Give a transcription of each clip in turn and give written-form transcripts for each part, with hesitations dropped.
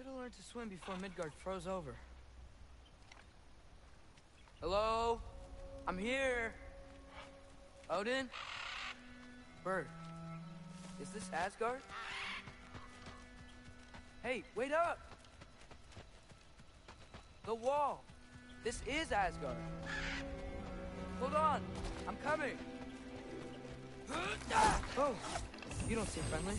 Should have learned to swim before Midgard froze over. Hello? I'm here. Odin? Bird. Is this Asgard? Hey, wait up! The wall! This is Asgard. Hold on! I'm coming! Oh! You don't seem friendly.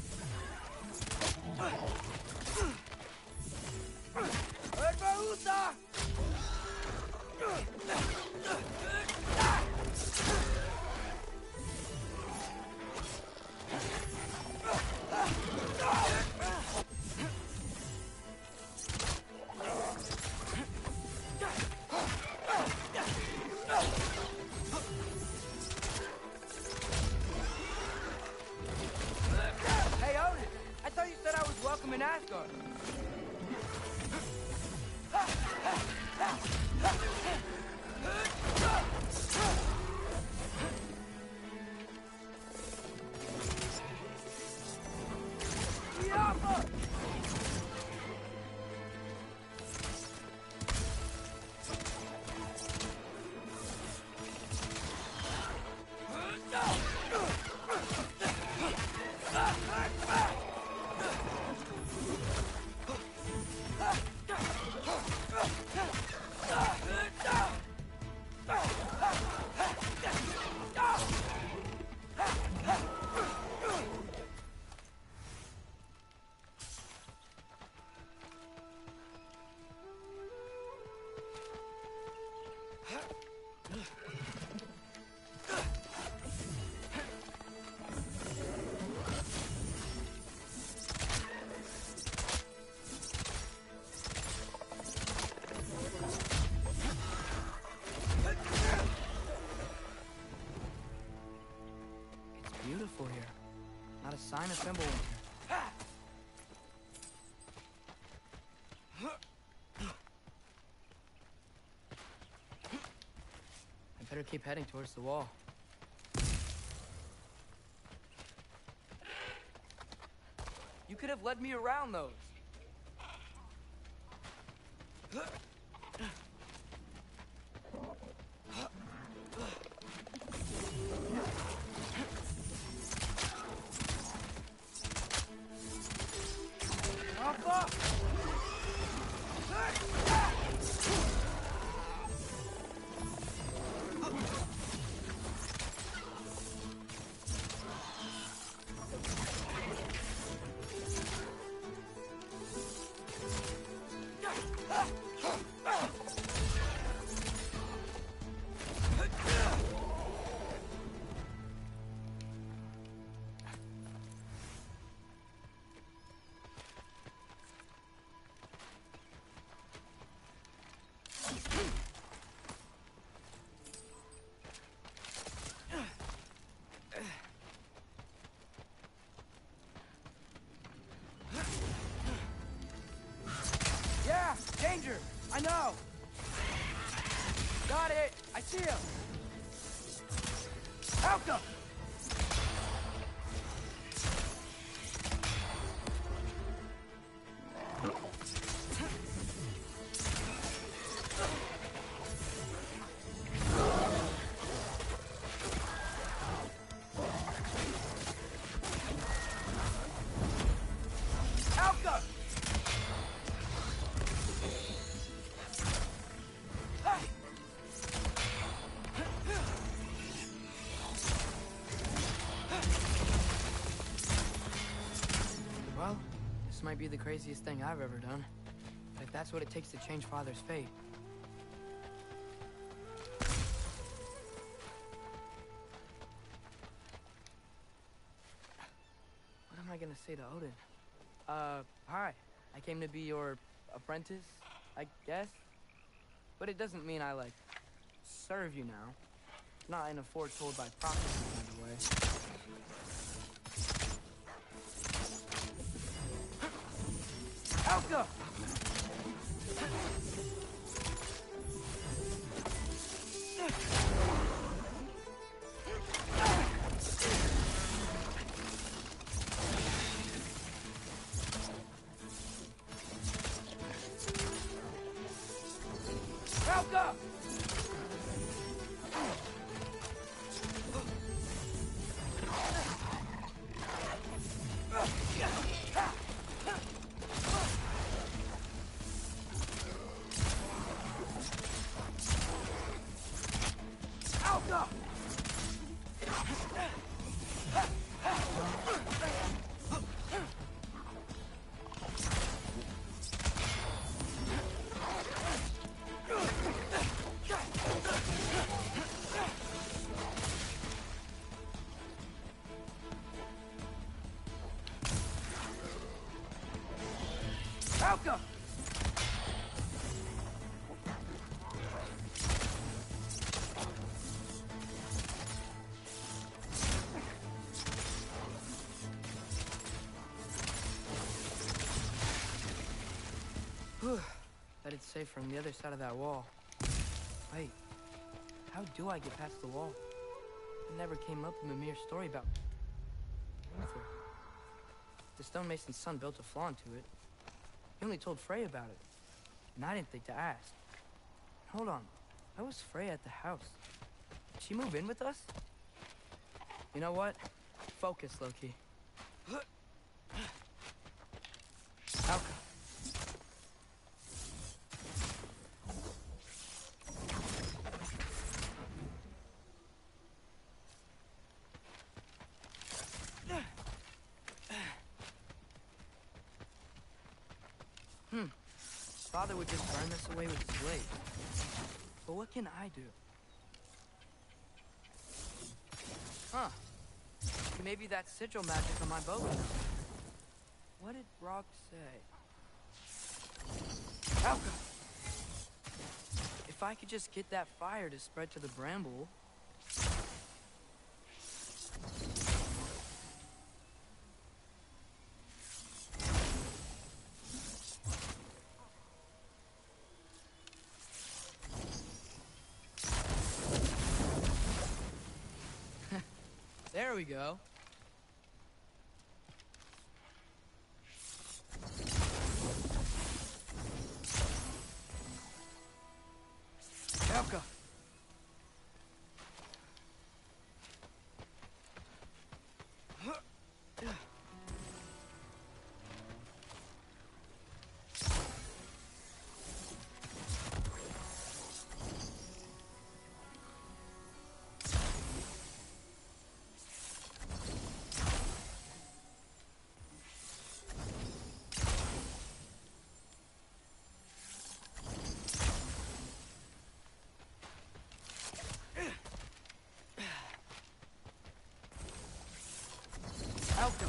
Berbagusa! Hey, Odin! I thought you said I was welcome in Asgard. Beautiful here. Not a sign of Fimbulwinter. I better keep heading towards the wall. You could have led me around those. Yeah, danger! I know! Got it! I see him! Helka! Well, this might be the craziest thing I've ever done. But if that's what it takes to change Father's fate... What am I gonna say to Odin? Hi. I came to be your apprentice, I guess? But it doesn't mean I, like, serve you now. Not in a foretold by prophecy kind of way. Helka! Whew. Bet it's safer on the other side of that wall. Wait, how do I get past the wall? It never came up in Mimir's story about Luther. The stonemason's son built a flaw into it. He only told Frey about it, and I didn't think to ask. Hold on, why was Frey at the house? Did she move in with us? You know what? Focus, Loki. Alka. Father would just burn this away with his blade. But what can I do? Huh. Maybe that's sigil magic on my bow now. What did Rock say? Alka! If I could just get that fire to spread to the bramble... There we go. Alka. Alka.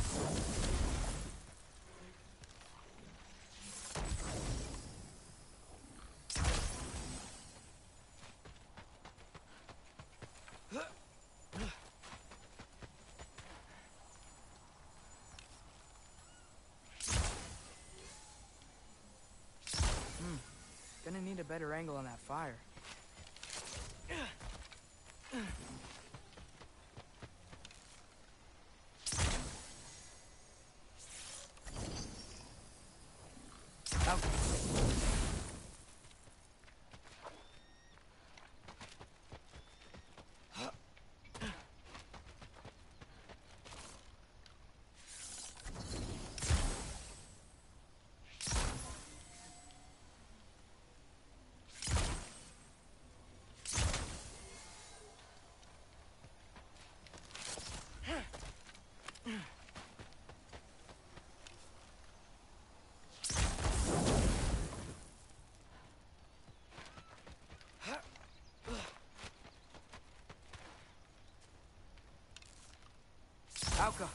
Gonna need a better angle on that fire. Alka. Alka.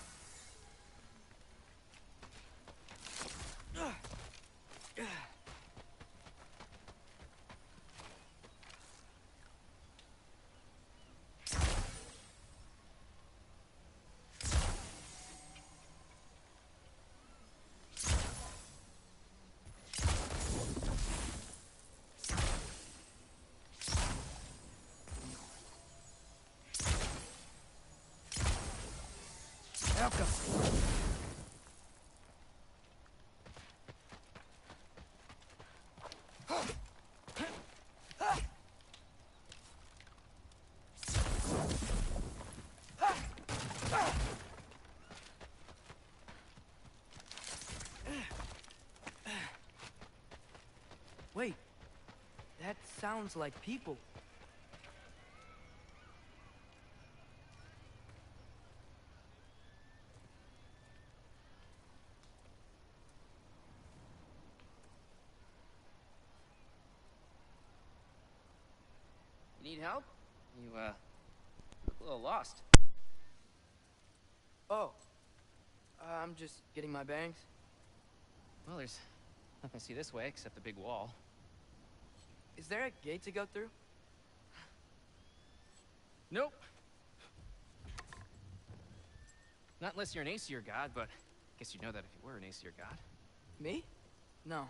Alka. Wait, that sounds like people. Need help? You, look a little lost. Oh, I'm just getting my bearings. Well, there's nothing to see this way except the big wall. Is there a gate to go through? Nope. Not unless you're an Aesir god, but I guess you'd know that if you were an Aesir god. Me? No.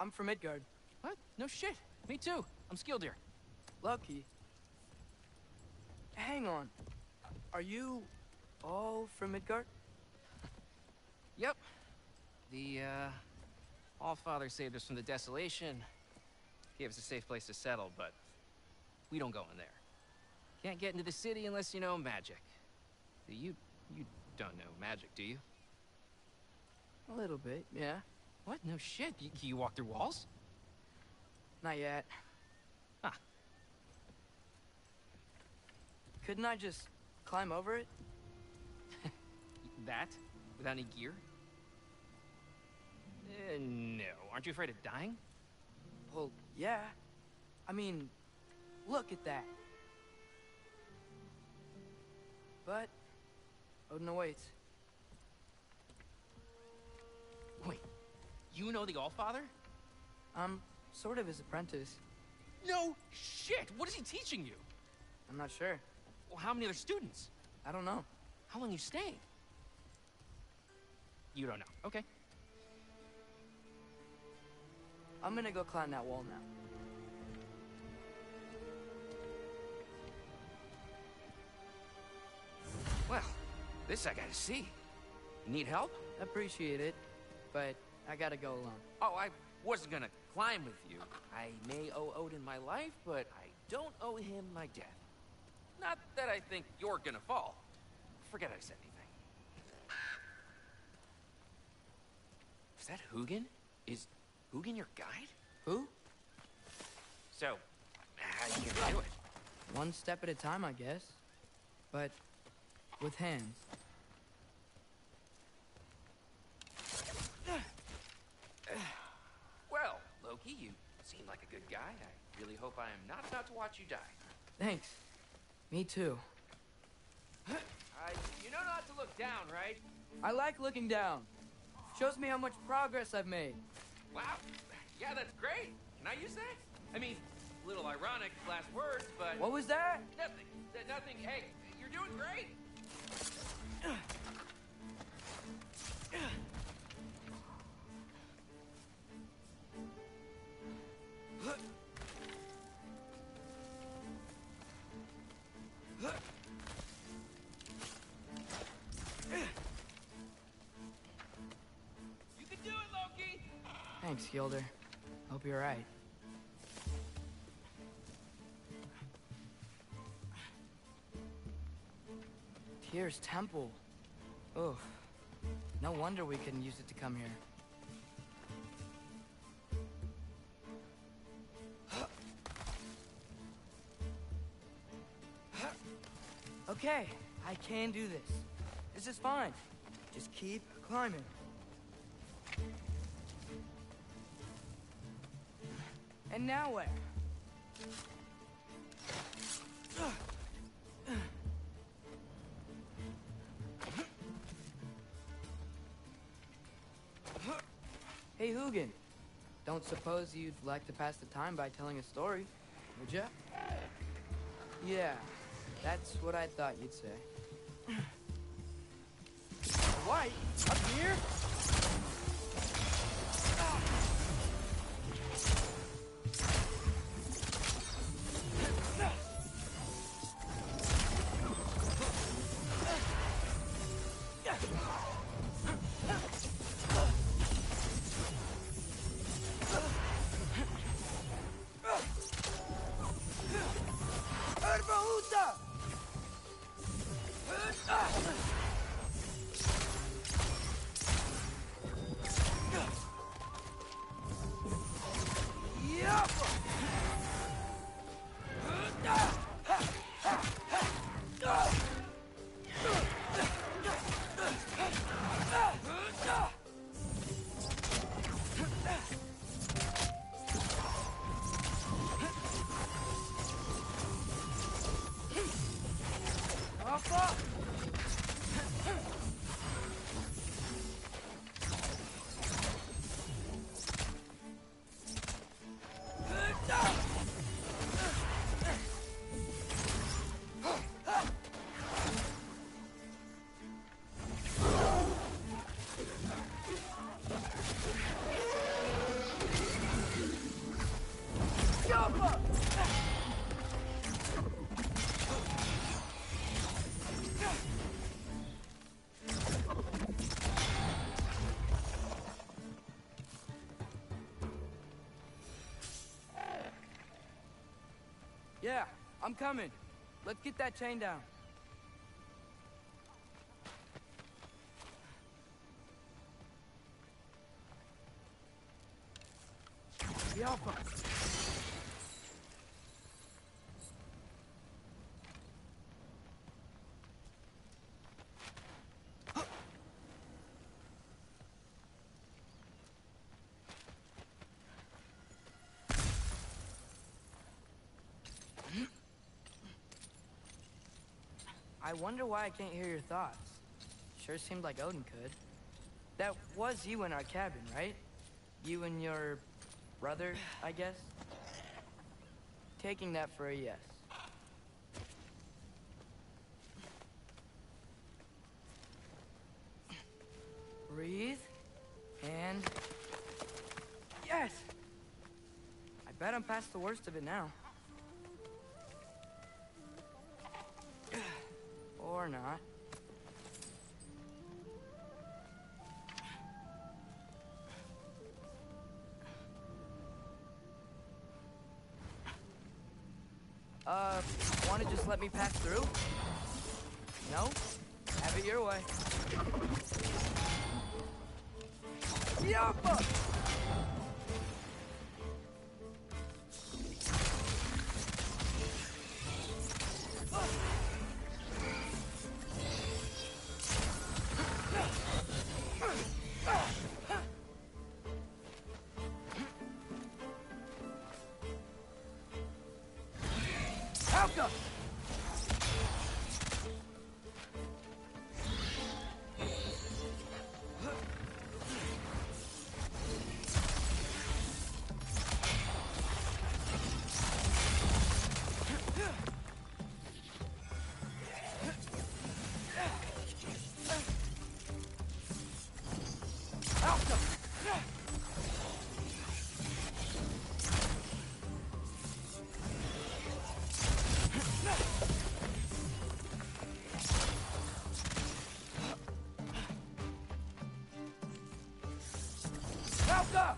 I'm from Midgard. What? No shit. Me too. I'm Skildir. Lucky. Hang on. Are you all from Midgard? Yep. The, Allfather saved us from the desolation. Gave us a safe place to settle, but we don't go in there. Can't get into the city unless you know magic. You don't know magic, do you? A little bit, yeah. What? No shit. You walk through walls? Not yet. Huh. Couldn't I just climb over it? That? Without any gear? No. Aren't you afraid of dying? Well, yeah. I mean, look at that. But Odin awaits. Wait, you know the Allfather? I'm sort of his apprentice. No shit! What is he teaching you? I'm not sure. Well, how many other students? I don't know. How long you staying? You don't know. Okay. I'm gonna go climb that wall now. Well, this I gotta see. Need help? Appreciate it, but I gotta go alone. Oh, I wasn't gonna climb with you. I may owe Odin my life, but I don't owe him my death. Not that I think you're gonna fall. Forget I said anything. Is that Hugin? Is Hugin your guide? Who? So, how you gonna do it? One step at a time, I guess. But with hands. Well, Loki, you seem like a good guy. I really hope I am not about to watch you die. Thanks. Me too. You know not to look down, right? I like looking down. Shows me how much progress I've made. Wow. Yeah, that's great. Can I use that? I mean, a little ironic last words, but... What was that? Nothing. Nothing. Hey, you're doing great. You can do it, Loki. Thanks, Gilder. Hope you're right. Tyr's temple. Oof. No wonder we couldn't use it to come here. Okay, I can do this. This is fine. Just keep climbing. And now where? Hey, Hugin. Don't suppose you'd like to pass the time by telling a story, would ya? Yeah, that's what I thought you'd say. White? Up here? Yeah, I'm coming. Let's get that chain down. The Alpha. I wonder why I can't hear your thoughts. Sure seemed like Odin could. That was you in our cabin, right? You and your brother, I guess? Taking that for a yes. Breathe. And... yes! I bet I'm past the worst of it now. Or not. Wanna just let me pass through? No? Have it your way. Yappa! Alka! Alka!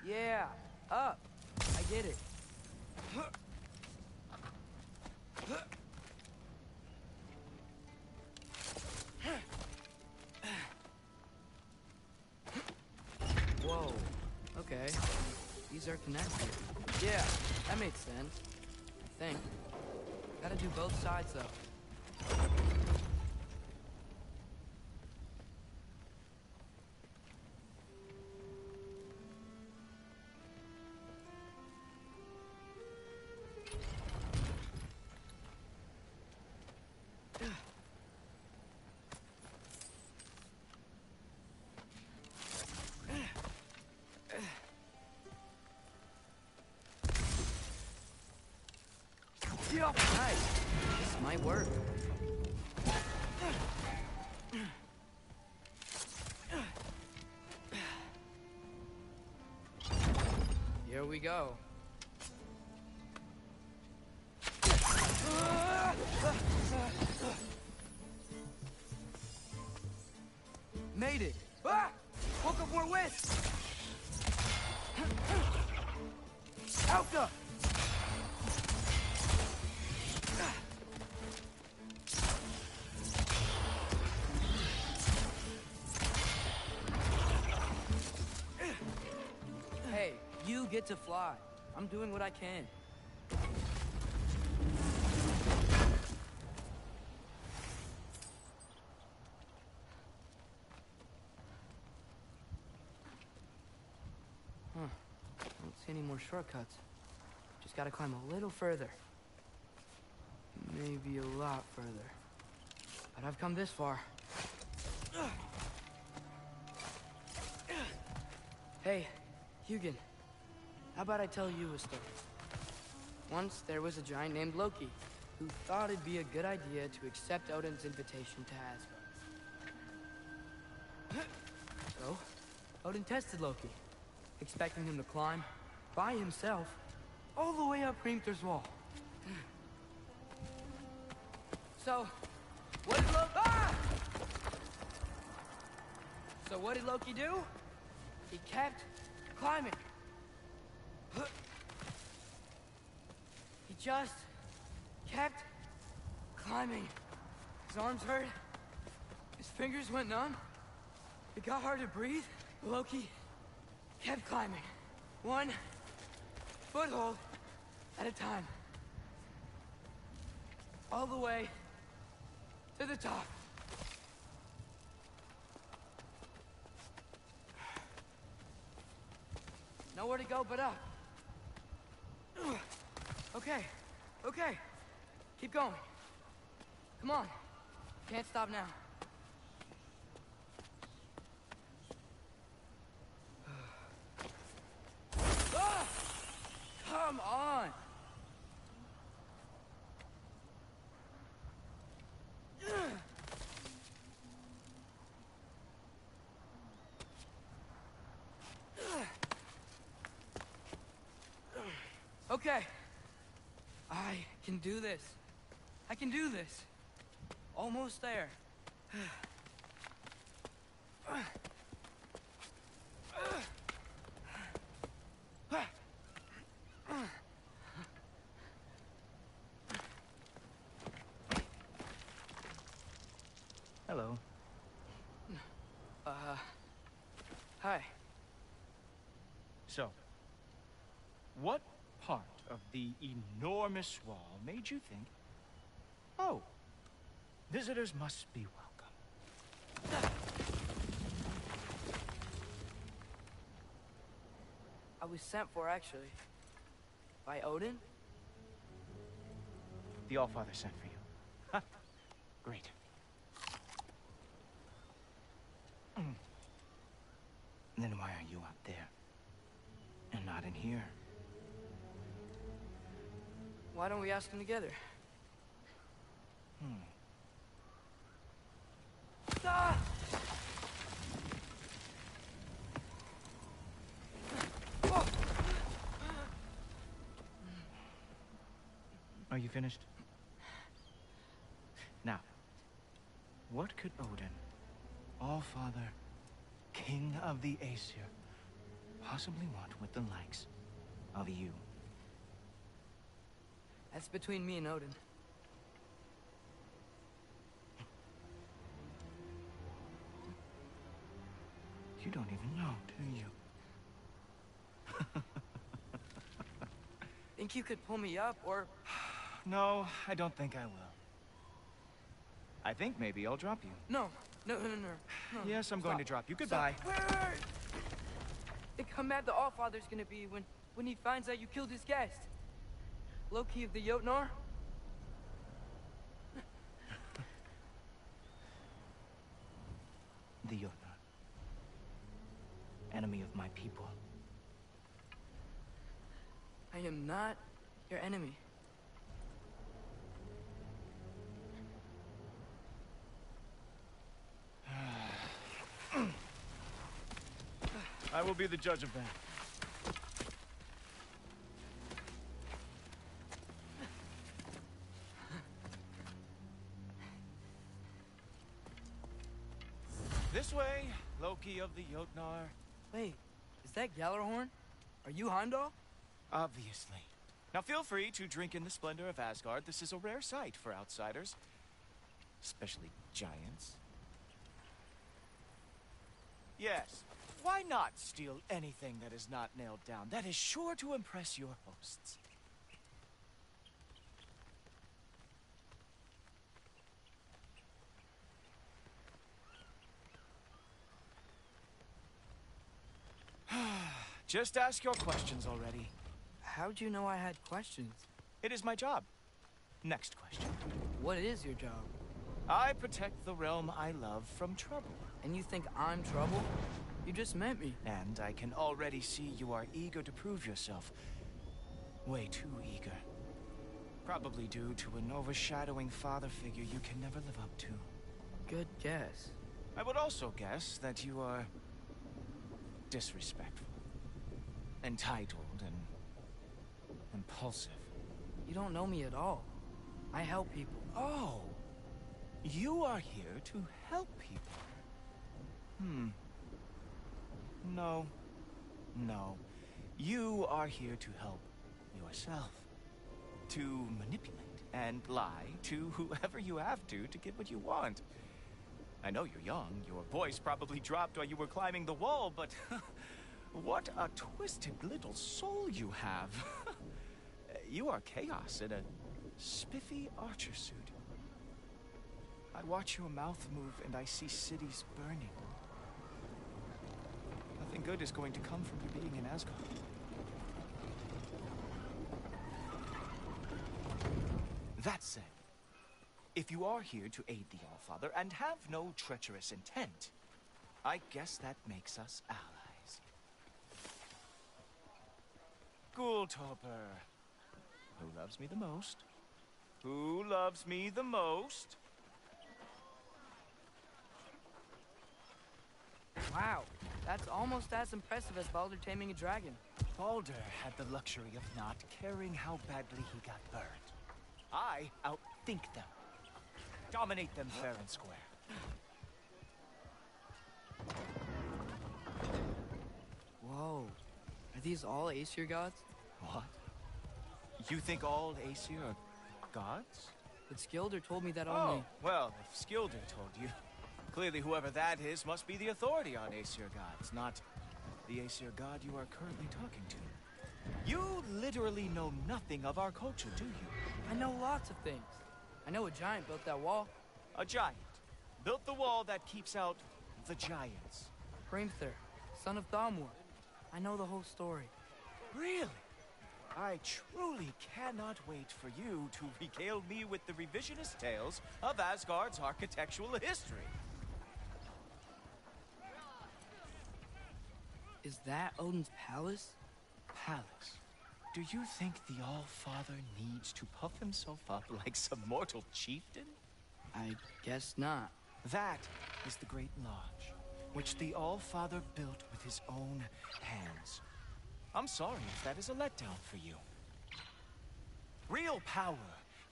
Yeah, up. I get it. Whoa. Okay. These are connected. Yeah, that makes sense. I think. Gotta do both sides, though. Nice. This might work. Here we go. Made it. Ah! Woke up more wisps. Alka! Hey, you get to fly. I'm doing what I can. Huh. Don't see any more shortcuts. Just gotta climb a little further. Maybe a lot further. But I've come this far. Hey, Hugin. How about I tell you a story? Once there was a giant named Loki who thought it'd be a good idea to accept Odin's invitation to Asgard. So, Odin tested Loki, expecting him to climb by himself all the way up Hrimthur's wall. So, what did Loki... Ah! So what did Loki do? He kept climbing. He just kept climbing. His arms hurt. His fingers went numb. It got hard to breathe. Loki kept climbing. One foothold at a time. All the way to the top. Nowhere to go but up. Okay, okay. Keep going. Come on. Can't stop now. Ah! Come on! Okay. I can do this. I can do this. Almost there. Hello. Hi. So, what part of the enormous wall made you think, oh, visitors must be welcome? I was sent for, actually. By Odin? The Allfather sent for you. Huh. Great. Then why are you up there? And not in here? Why don't we ask them together? Ah! Oh! Are you finished? Now, what could Odin, Allfather, King of the Aesir, possibly want with the likes of you? That's between me and Odin. You don't even know, do you? Think you could pull me up, or... No, I don't think I will. I think maybe I'll drop you. No. No. Yes, I'm going to drop you. Goodbye. Stop. Wait. Think how mad the Allfather's gonna be when he finds out you killed his guest. Loki of the Jotnar? The Jotnar. Enemy of my people. I am not your enemy. I will be the judge of that. This way, Loki of the Jotnar. Wait, is that Gjallarhorn? Are you Heimdall? Obviously. Now feel free to drink in the splendor of Asgard. This is a rare sight for outsiders. Especially giants. Yes, why not steal anything that is not nailed down? That is sure to impress your hosts. Just ask your questions already. How'd you know I had questions? It is my job. Next question. What is your job? I protect the realm I love from trouble. And you think I'm trouble? You just met me. And I can already see you are eager to prove yourself. Way too eager. Probably due to an overshadowing father figure you can never live up to. Good guess. I would also guess that you are disrespectful, entitled, and impulsive. You don't know me at all. I help people. Oh, you are here to help people. No. You are here to help yourself. To manipulate and lie to whoever you have to get what you want. I know you're young. Your voice probably dropped while you were climbing the wall, but what a twisted little soul you have. You are chaos in a spiffy archer suit. I watch your mouth move and I see cities burning. Nothing good is going to come from you being in Asgard. That said, if you are here to aid the Allfather and have no treacherous intent, I guess that makes us allies. Gulltoper. Who loves me the most? Who loves me the most? Wow, that's almost as impressive as Baldur taming a dragon. Baldur had the luxury of not caring how badly he got burned. I outthink them. Dominate them fair and square. Whoa. Are these all Aesir gods? What? You think all Aesir are gods? But Skilder told me that only... Oh, well, if Skilder told you, clearly whoever that is must be the authority on Aesir gods, not the Aesir god you are currently talking to. You literally know nothing of our culture, do you? I know lots of things. I know a giant built that wall. A giant built the wall that keeps out the giants. Hrimthur, son of Thamur. I know the whole story. Really? I truly cannot wait for you to regale me with the revisionist tales of Asgard's architectural history. Is that Odin's palace? Palace? Do you think the All-Father needs to puff himself up like some mortal chieftain? I guess not. That is the Great Lodge, which the All-Father built with his own hands. I'm sorry if that is a letdown for you. Real power,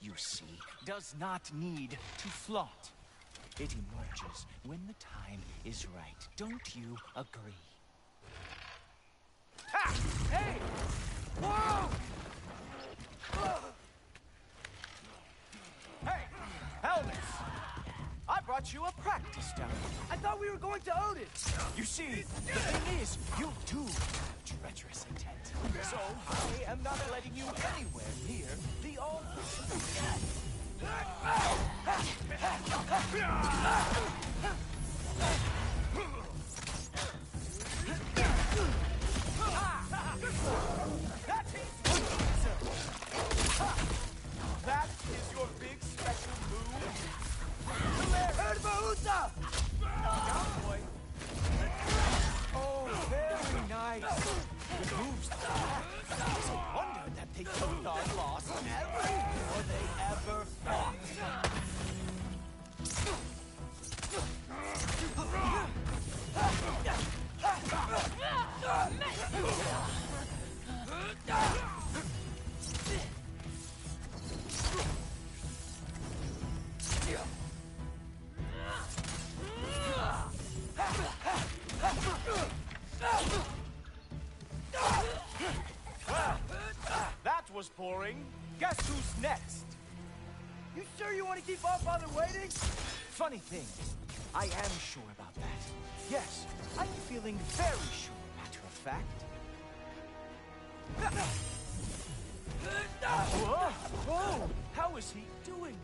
you see, does not need to flaunt. It emerges when the time is right. Don't you agree? Ha! Hey! Whoa! Hey, Helmets! I brought you a practice down. I thought we were going to Odin! You see, the thing is, you do have treacherous intent. So, I am not letting you anywhere near the altar. That is your big special move? Down, boy. Oh, very nice. Good moves. It's a wonder that they could not lost ever before they ever fought. That was boring. Guess who's next? You sure you want to keep Allfather waiting? Funny thing, I am sure about that. Yes, I'm feeling very sure, matter of fact. Whoa! Whoa! How is he doing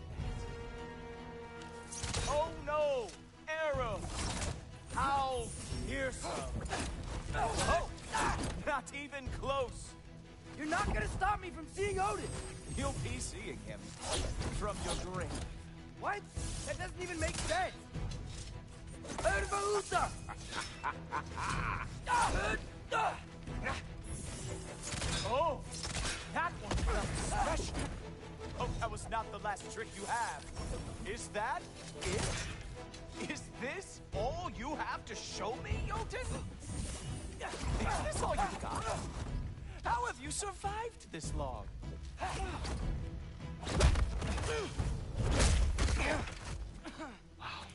that? Oh no! Arrow! How fearsome! Oh! Not even close! You're not gonna stop me from seeing Odin! You'll be seeing him from your grave. What? That doesn't even make sense! Urvahusa! Oh, that one felt special. Hope that was not the last trick you have. Is that it? Is this all you have to show me, Jotun? Is this all you got? How have you survived this long? Wow.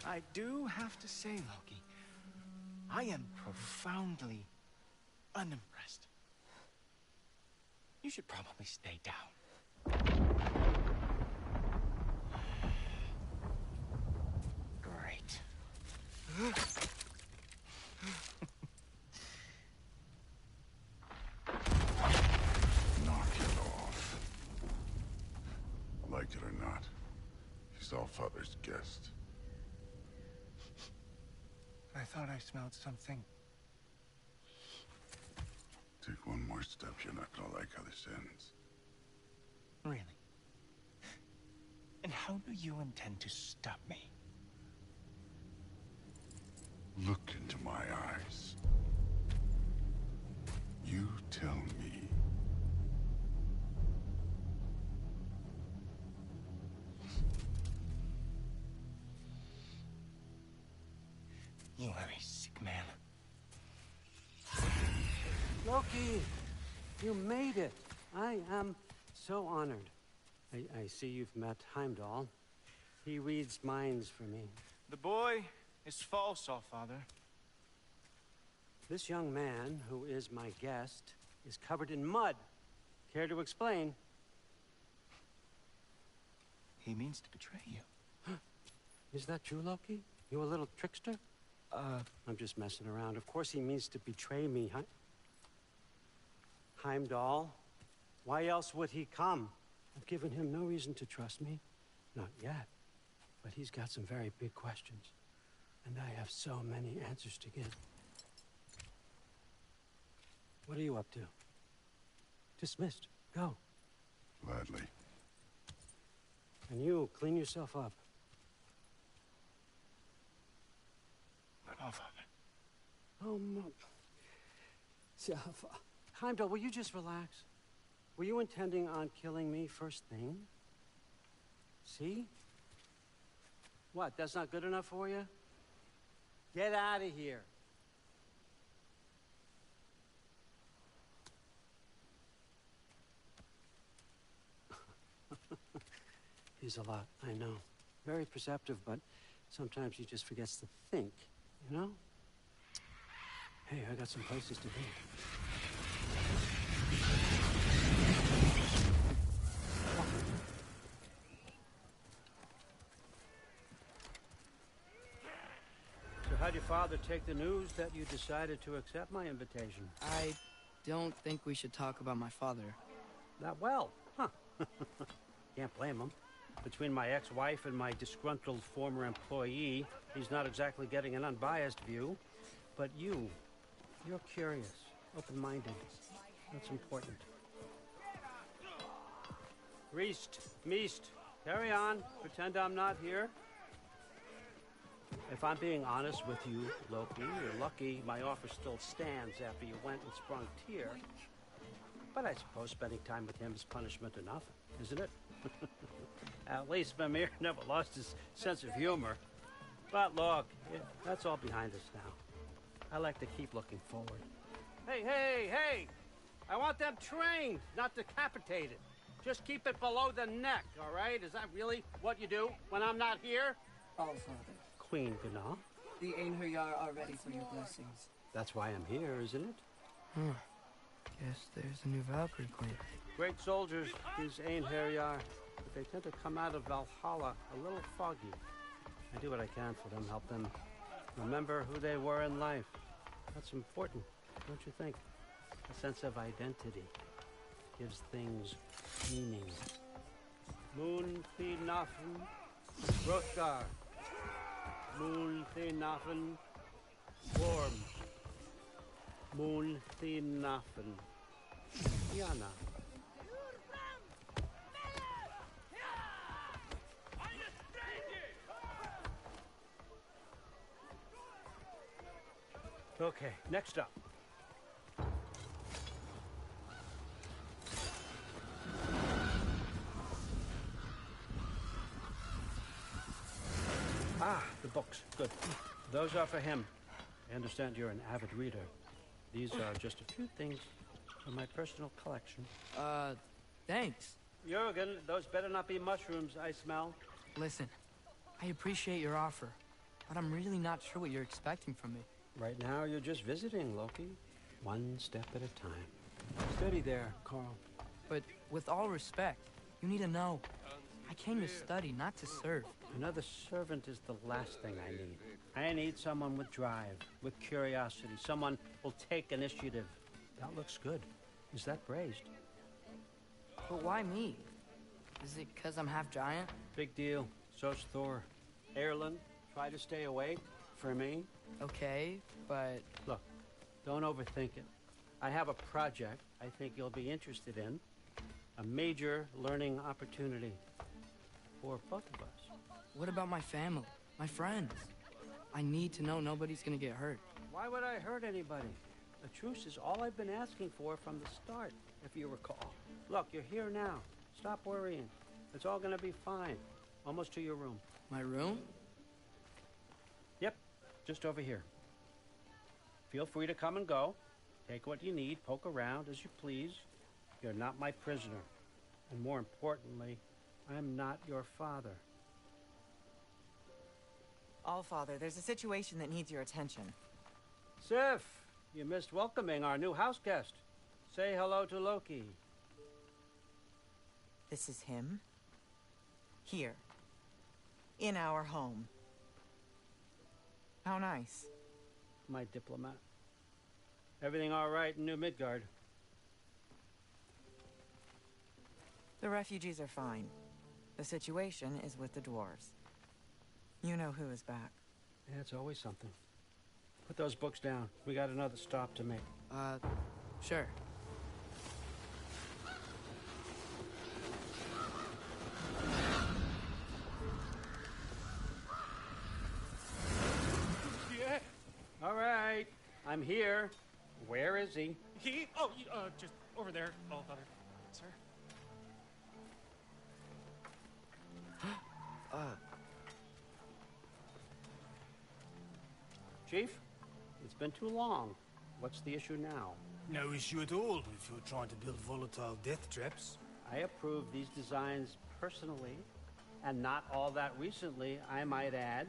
I do have to say, Loki, I am profoundly unimpressed. You should probably stay down. Great. Knock it off. Like it or not, he's Allfather's guest. I thought I smelled something. Take one more step, you're not gonna like how this ends. Really? And how do you intend to stop me? Look into my eyes. You tell me. You are a sick man. Loki, you made it. I am so honored. I see you've met Heimdall. He reads minds for me. The boy is false, Allfather. This young man, who is my guest, is covered in mud. Care to explain? He means to betray you. Is that true, Loki? You a little trickster? I'm just messing around. Of course he means to betray me, huh? Heimdall? Why else would he come? I've given him no reason to trust me. Not yet. But he's got some very big questions. And I have so many answers to give. What are you up to? Dismissed. Go. Gladly. And you, clean yourself up. But Allfather. Oh, no. Heimdall, will you just relax? Were you intending on killing me first thing? See? What, that's not good enough for you? Get out of here. He's a lot, I know. Very perceptive, but sometimes he just forgets to think, you know? Hey, I got some places to be. So how'd your father take the news that you decided to accept my invitation? I don't think we should talk about my father. That well, huh? Can't blame him. Between my ex-wife and my disgruntled former employee, he's not exactly getting an unbiased view. But you're curious, open-minded. That's important. Reist, Meest, carry on. Pretend I'm not here. If I'm being honest with you, Loki, you're lucky my offer still stands after you went and sprung Tyr. But I suppose spending time with him is punishment enough, isn't it? At least Mimir never lost his sense of humor. But look, that's all behind us now. I like to keep looking forward. Hey! I want them trained, not decapitated. Just keep it below the neck, all right? Is that really what you do when I'm not here? Allfather, Queen Gná. the Einherjar are ready for your blessings. That's why I'm here, isn't it? Huh. Guess there's a new Valkyrie Queen. Great soldiers, these Einherjar. But they tend to come out of Valhalla a little foggy. I do what I can for them, help them remember who they were in life. That's important, don't you think? A sense of identity gives things meaning. Moon Thinafen, Hrothgar. Moon Thinafen, Worm. Moon Thinafen, Yana. Okay, next up. Ah, the books. Good. Those are for him. I understand you're an avid reader. These are just a few things from my personal collection. Thanks. Jurgen, those better not be mushrooms I smell. Listen, I appreciate your offer, but I'm really not sure what you're expecting from me. Right now, you're just visiting, Loki. One step at a time. Steady there, Carl. But with all respect, you need to know, I came to study, not to serve. Another servant is the last thing I need. I need someone with drive, with curiosity, someone who'll take initiative. That looks good. Is that braised? But why me? Is it because I'm half giant? Big deal. So's Thor. Erlen, try to stay awake for me. Okay, but... Look, don't overthink it. I have a project I think you'll be interested in. A major learning opportunity for both of us. What about my family? My friends? I need to know nobody's gonna get hurt. Why would I hurt anybody? A truce is all I've been asking for from the start, if you recall. Look, you're here now. Stop worrying. It's all gonna be fine. Almost to your room. My room? Yep, just over here. Feel free to come and go. Take what you need, poke around as you please. You're not my prisoner. And more importantly, I'm not your father. Allfather, there's a situation that needs your attention. Sif, you missed welcoming our new house guest. Say hello to Loki. This is him? Here. In our home. How nice. My diplomat. Everything all right in New Midgard? The refugees are fine. The situation is with the dwarves. You know who is back. Yeah, it's always something. Put those books down. We got another stop to make. Sure. Yeah. All right, I'm here. Where is he? Just over there, Allfather. Sir? Chief, it's been too long. What's the issue now? No issue at all if you're trying to build volatile death traps. I approve these designs personally, and not all that recently, I might add.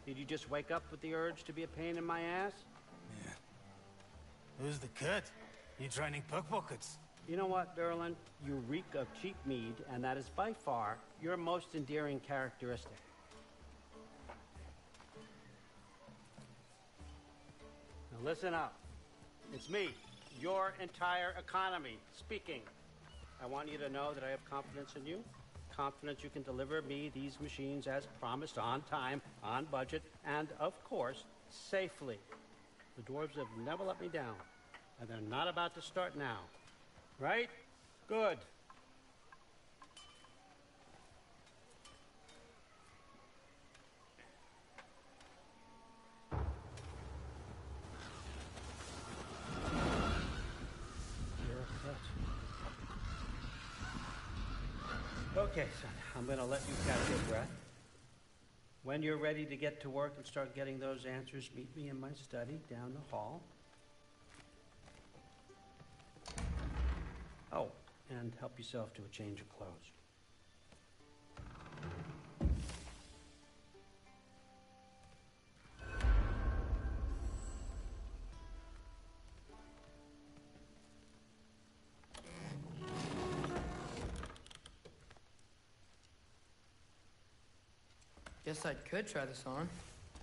Did you just wake up with the urge to be a pain in my ass? Yeah. Who's the cut? You training pickpockets? You know what, Derlin? You reek of cheap mead, and that is by far your most endearing characteristic. Now listen up. It's me, your entire economy, speaking. I want you to know that I have confidence in you. Confidence you can deliver me these machines as promised, on time, on budget, and, of course, safely. The dwarves have never let me down, and they're not about to start now. Right? Good. Okay, son, I'm gonna let you catch your breath. When you're ready to get to work and start getting those answers, meet me in my study down the hall. Oh, and help yourself to a change of clothes. Guess I could try this on.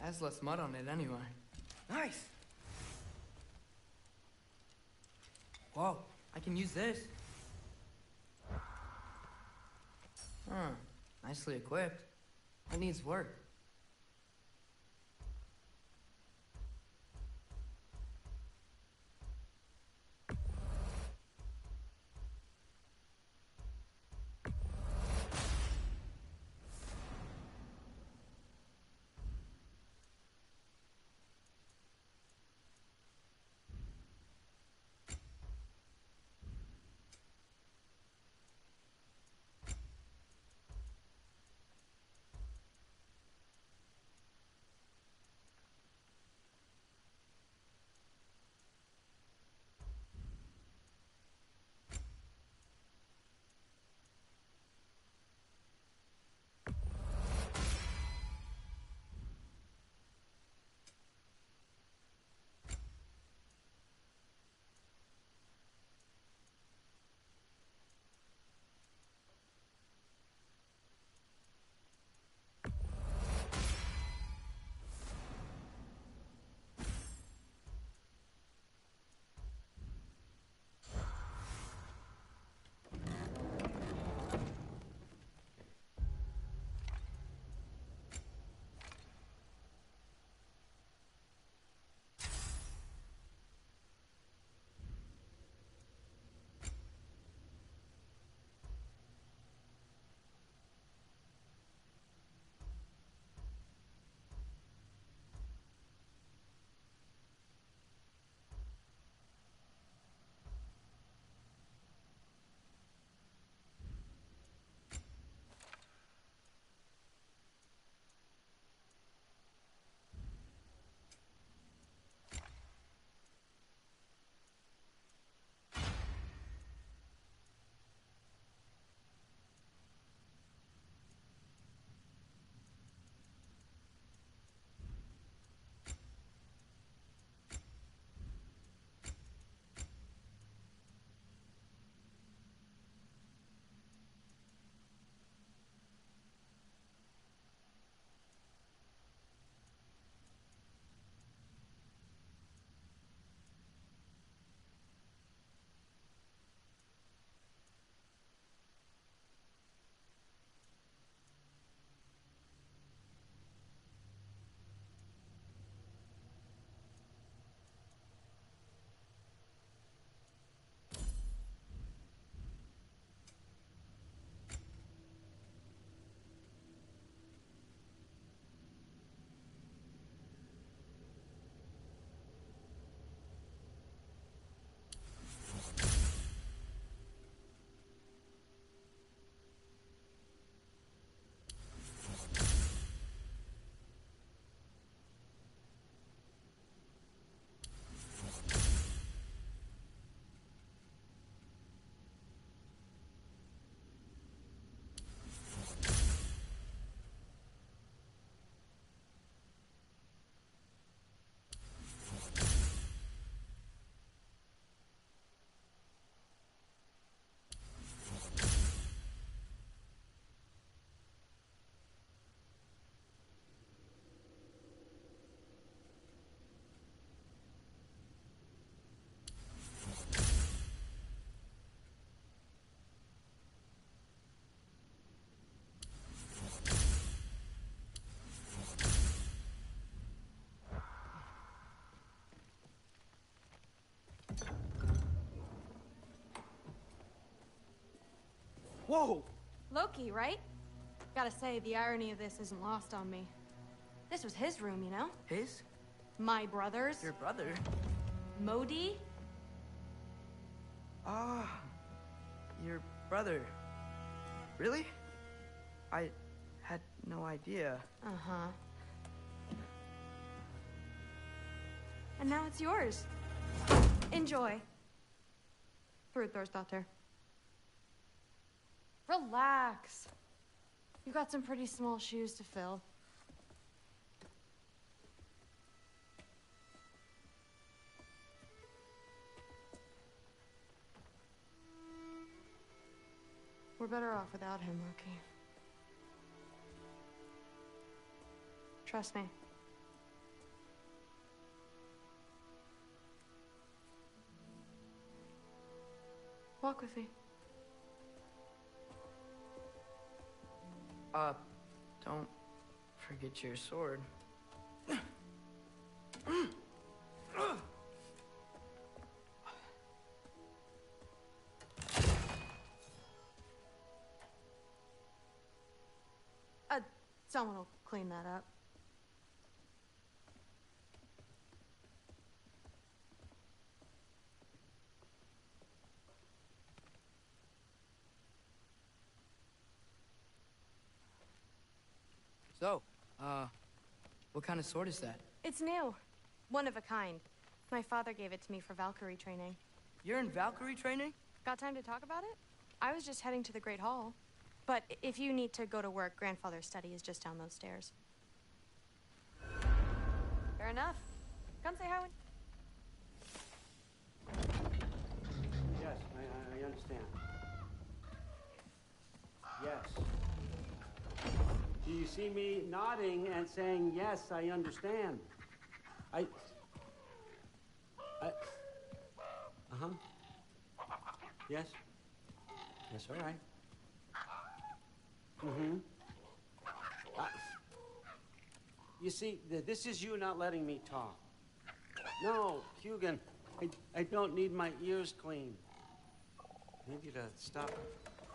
Has less mud on it anyway. Nice! Whoa, I can use this. Nicely equipped. It needs work. Whoa! Loki, right? Gotta say, the irony of this isn't lost on me. This was his room, you know? His? My brother's. Your brother? Modi? Ah, your brother. Really? I had no idea. Uh-huh. And now it's yours. Enjoy. Daughter. Relax. You've got some pretty small shoes to fill. We're better off without him, Loki. Trust me. Walk with me. Don't forget your sword. Someone will clean that up. So, what kind of sword is that? It's new. One of a kind. My father gave it to me for Valkyrie training. You're in Valkyrie training? Got time to talk about it? I was just heading to the Great Hall. But if you need to go to work, Grandfather's study is just down those stairs. Fair enough. Come say hi when... Yes, I understand. Yes. Do you see me nodding and saying, yes, I understand? Uh-huh. Yes? Yes, all right. Mm-hmm. You see, this is you not letting me talk. No, Hugan, I don't need my ears cleaned. I need you to stop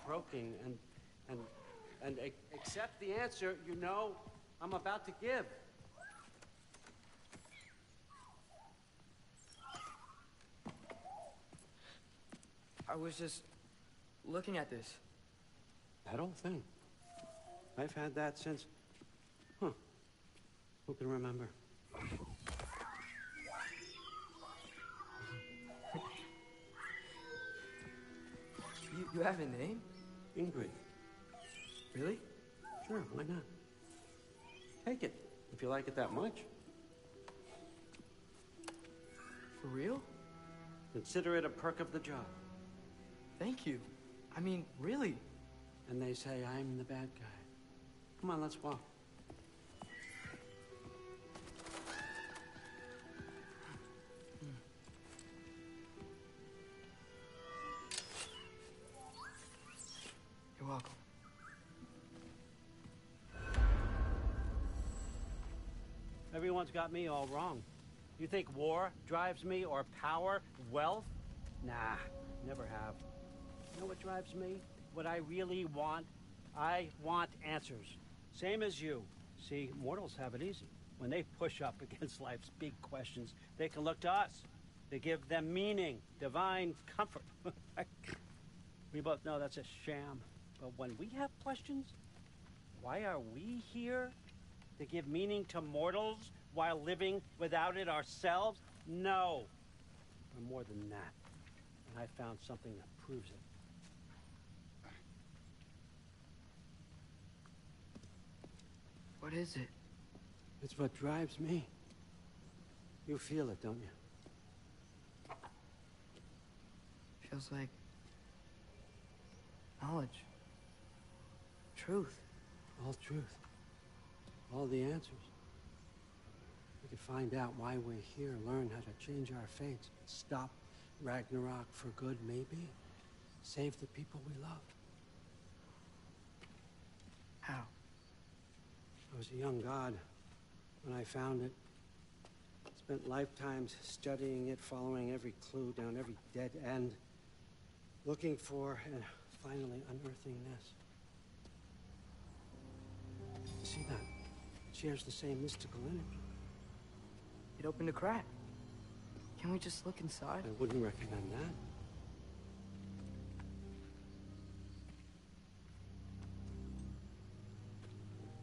croaking and accept the answer you know I'm about to give. I was just looking at this. That old thing. I've had that since... Who can remember? You have a name? Ingrid. Really? Sure, why not? Take it, if you like it that much. For real? Consider it a perk of the job. Thank you. I mean, really. And they say I'm the bad guy. Come on, let's walk. You're welcome. Everyone's got me all wrong. You think war drives me, or power, wealth? Nah, never have. You know what drives me? What I really want? I want answers. Same as you. See, mortals have it easy. When they push up against life's big questions, they can look to us. They give them meaning, divine comfort. We both know that's a sham. But when we have questions, why are we here? To give meaning to mortals while living without it ourselves? No. We're more than that. And I found something that proves it. What is it? It's what drives me. You feel it, don't you? Feels like knowledge. Truth. All truth. All the answers. We could find out why we're here, learn how to change our fates, stop Ragnarok for good, maybe. Save the people we love. How? I was a young god when I found it. Spent lifetimes studying it, following every clue down every dead end, looking for and finally unearthing this. See that? It shares the same mystical energy. It opened a crack. Can we just look inside? I wouldn't recommend that.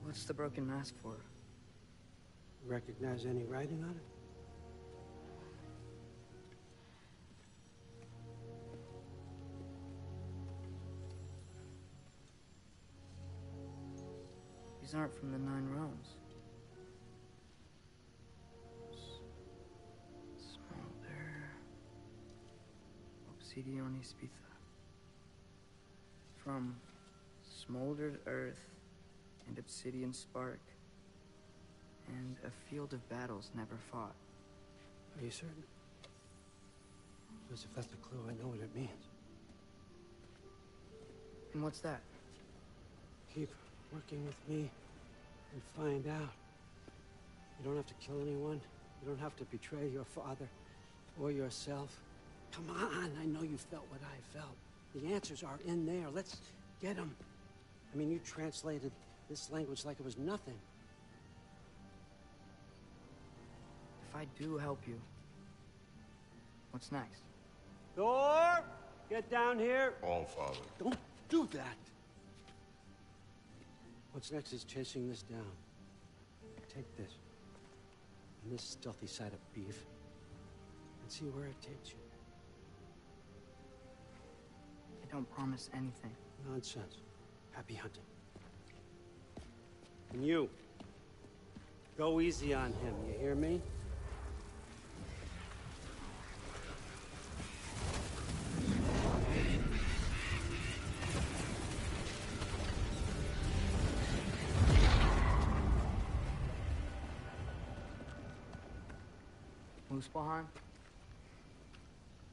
What's the broken mask for? Recognize any writing on it? These aren't from the 9 realms. Smolder. Obsidion Ispitha. From smoldered earth and obsidian spark. And a field of battles never fought. Are you certain? Because if that's a clue, I know what it means. And what's that? Keep working with me and find out. You don't have to kill anyone. You don't have to betray your father or yourself. Come on, I know you felt what I felt. The answers are in there. Let's get them. I mean, you translated this language like it was nothing. If I do help you, what's next? Thor! Get down here! All Father. Don't do that! What's next is chasing this down. Take this, and this stealthy side of beef, and see where it takes you. I don't promise anything. Nonsense. Happy hunting. And you, go easy on him, you hear me? Muspelheim?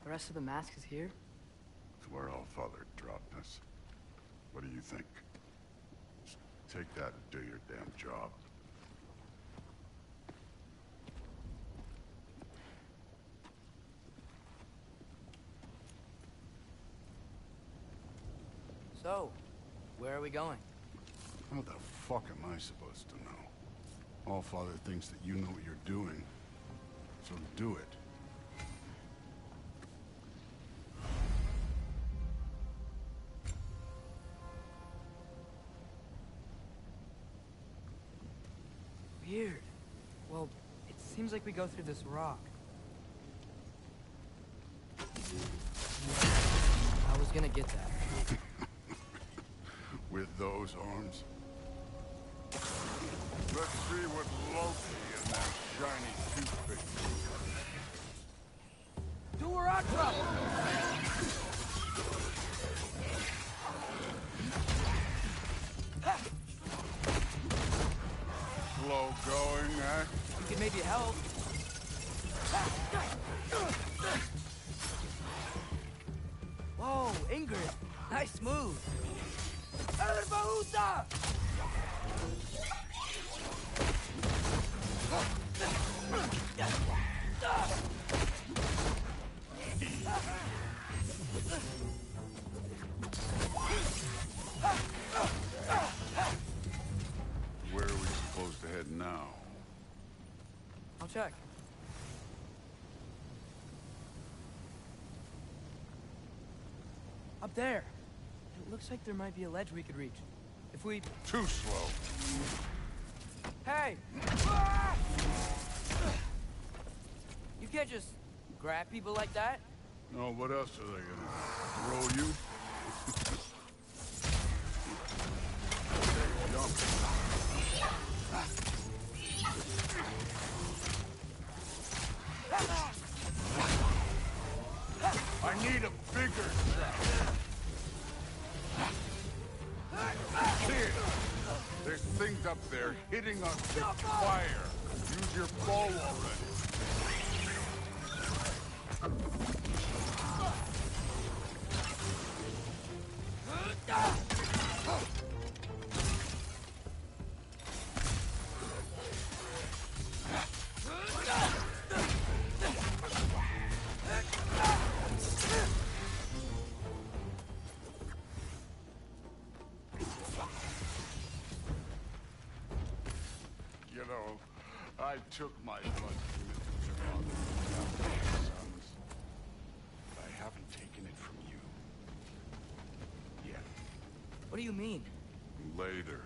The rest of the mask is here? It's where All Father dropped us. What do you think? Just take that and do your damn job. So, where are we going? What the fuck am I supposed to know? All Father thinks that you know what you're doing, so do it. Weird. Well, it seems like we go through this rock. I was gonna get that. With those arms? Let's see what Loki and that shiny toothpick do. Do a rock drop! Slow going, eh? You could maybe help. Whoa, Ingrid. Nice move. Erbaúda! Where are we supposed to head now? I'll check. Up there. It looks like there might be a ledge we could reach. If we... Too slow. Hey! Ah! You can't just grab people like that. No, what else are they gonna throw you? I need a bigger set. Kid, there's things up there hitting us with fire. Use your bow already. I took my blood commitment to father, sons. But I haven't taken it from you. Yet. What do you mean? Later.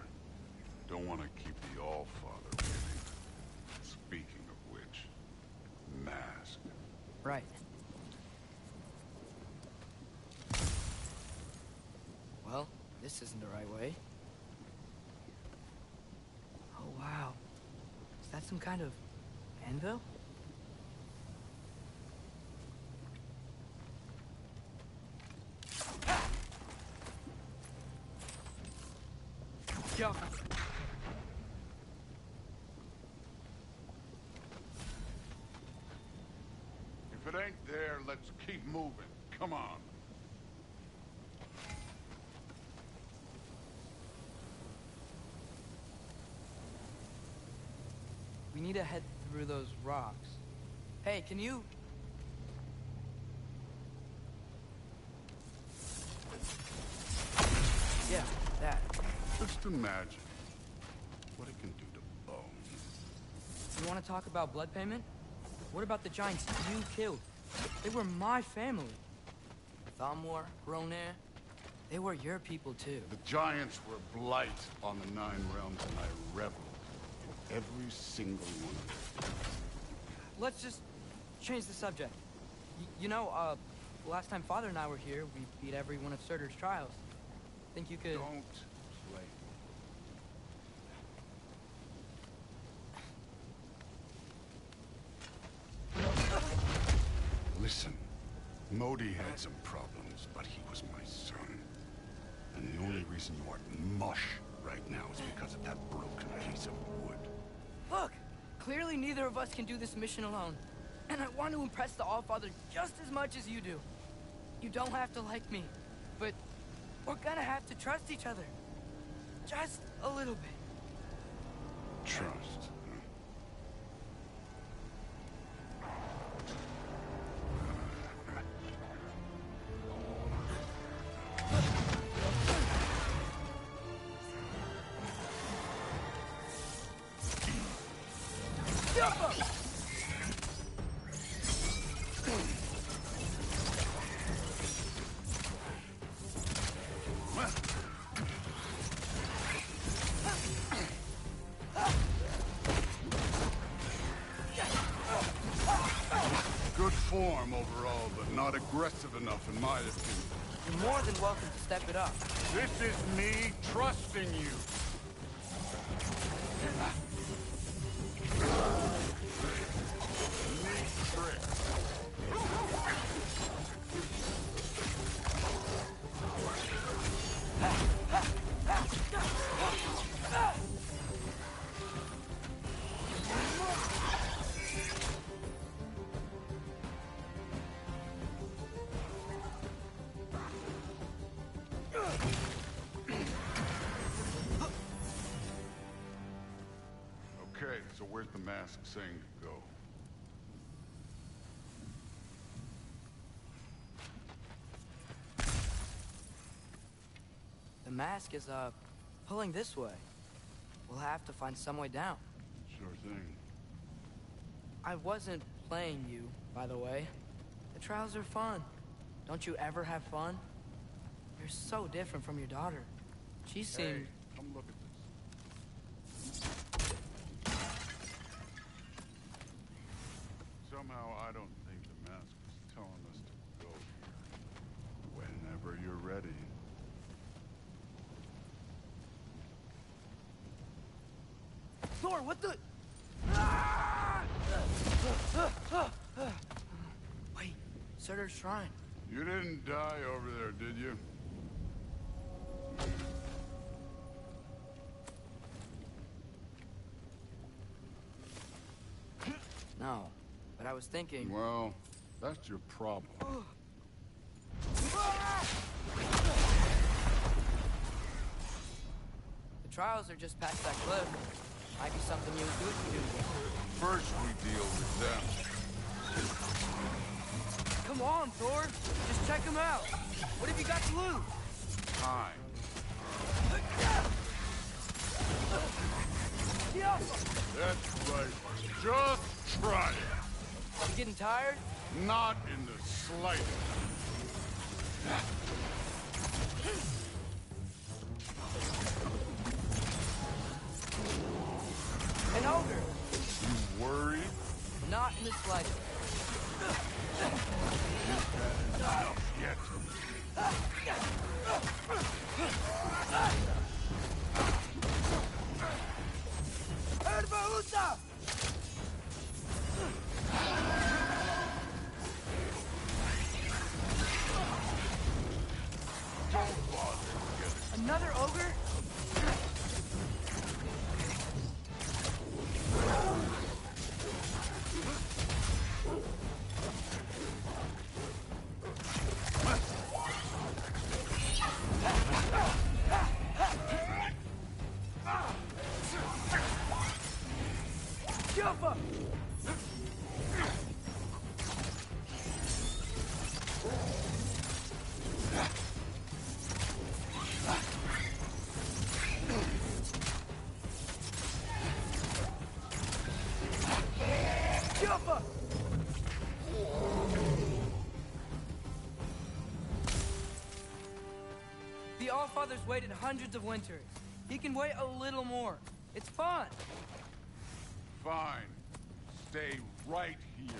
Don't want to keep the Allfather waiting. Speaking of which, mask. Right. Well, this isn't the right way. Oh, wow. Is that some kind of anvil? Yo. If it ain't there, let's keep moving. Come on. We need to head through those rocks. Hey, can you... Yeah, that. Just imagine what it can do to bone. You want to talk about blood payment? What about the giants you killed? They were my family. Thamor, Groner, they were your people too. The giants were blight on the Nine Realms, and I reveled in every single one of them. Let's just change the subject. You know, last time Father and I were here, we beat every one of Surtur's trials. Think you could... Don't play. Listen, Modi had some problems, but he was my son. And the only reason you aren't mush right now is because of that broken piece of wood. Look! Clearly neither of us can do this mission alone. And I want to impress the Allfather just as much as you do. You don't have to like me, but we're gonna have to trust each other. Just a little bit. Trust. Good form overall, but not aggressive enough in my opinion. You're more than welcome to step it up. This is me trusting you. Neat trick. Okay, so where's the mask saying to go? The mask is, pulling this way. We'll have to find some way down. Sure thing. I wasn't playing you, by the way. The trials are fun. Don't you ever have fun? You're so different from your daughter. She seemed... Hey, come look at this. Somehow I don't think the mask is telling us to go here. Whenever you're ready. Thor, what the... Wait, Surtur's shrine. You didn't die over there, did you? No, but I was thinking... Well, that's your problem. The trials are just past that cliff. Might be something you and Good can do. First we deal with them. Come on, Thor. Just check them out. What have you got to lose? Time. Yo! That's right. Just try it. You getting tired? Not in the slightest. An ogre. You worried? Not in the slightest. Yet. Herbaúta! Another ogre? Jump up! Jump up! The Allfather's waited hundreds of winters. He can wait a little more. It's fun. Fine. Stay right here.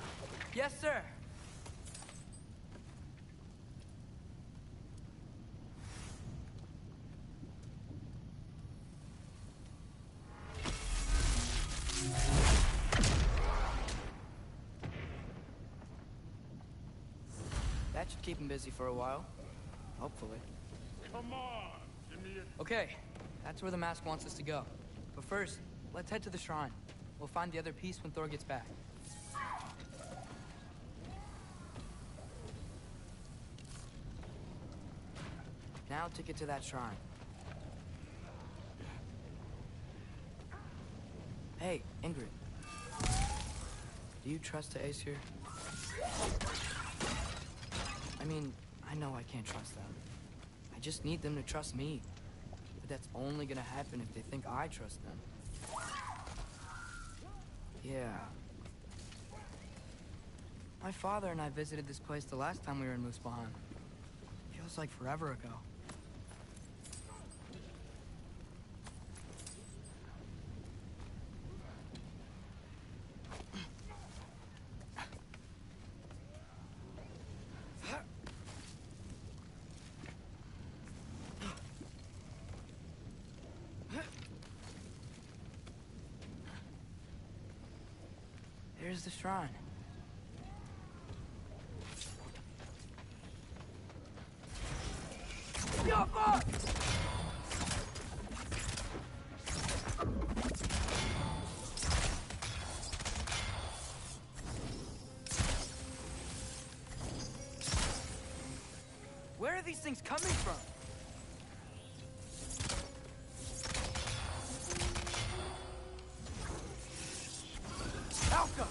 Yes, sir. That should keep him busy for a while. Hopefully. Come on. Give me a... Okay, that's where the mask wants us to go. But first, let's head to the shrine. We'll find the other piece when Thor gets back. Now to get to that shrine. Hey, Ingrid. Do you trust the Ace here? I mean, I know I can't trust them. I just need them to trust me. But that's only gonna happen if they think I trust them. Yeah. My father and I visited this place the last time we were in Muspelheim. Feels like forever ago. There's the shrine. Yappa! Where are these things coming from? Alka!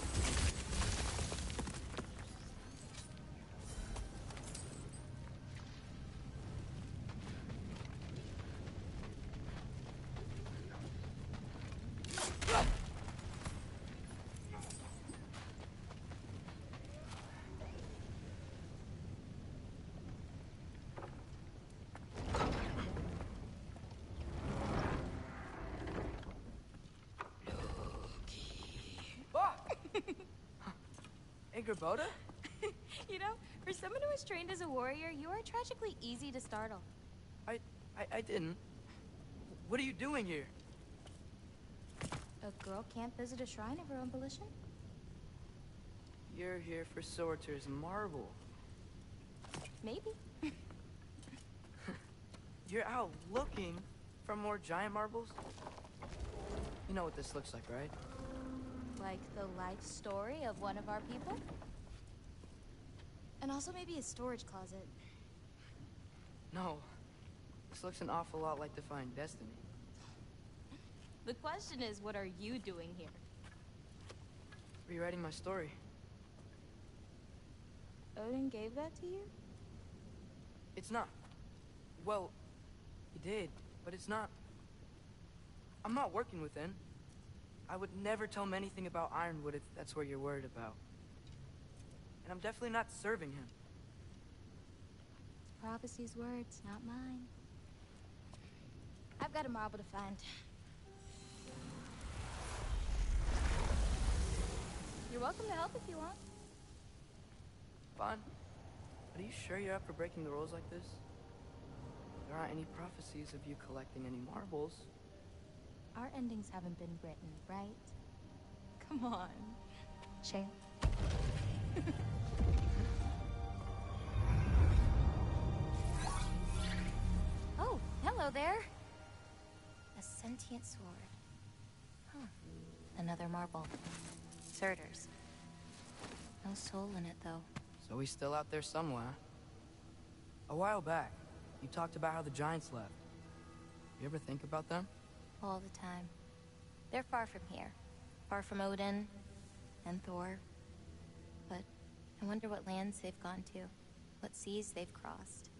Boda? You know, for someone who was trained as a warrior, you are tragically easy to startle. I didn't. What are you doing here? A girl can't visit a shrine of her own volition? You're here for Sorter's marble. Maybe. You're out looking for more giant marbles? You know what this looks like, right? Like the life story of one of our people? And also maybe a storage closet. No. This looks an awful lot like Defying Destiny. The question is, what are you doing here? Rewriting my story. Odin gave that to you? It's not. Well, he did, but it's not. I'm not working with him. I would never tell him anything about Ironwood if that's what you're worried about. And I'm definitely not serving him. Prophecy's words, not mine. I've got a marble to find. You're welcome to help if you want. Fun. But are you sure you're up for breaking the rules like this? There aren't any prophecies of you collecting any marbles. Our endings haven't been written, right? Come on. Shale. Oh, hello there. A sentient sword. Huh. Another marble. Surtur's. No soul in it, though. So he's still out there somewhere. A while back, you talked about how the giants left. You ever think about them? All the time. They're far from here. Far from Odin and Thor. But I wonder what lands they've gone to. What seas they've crossed.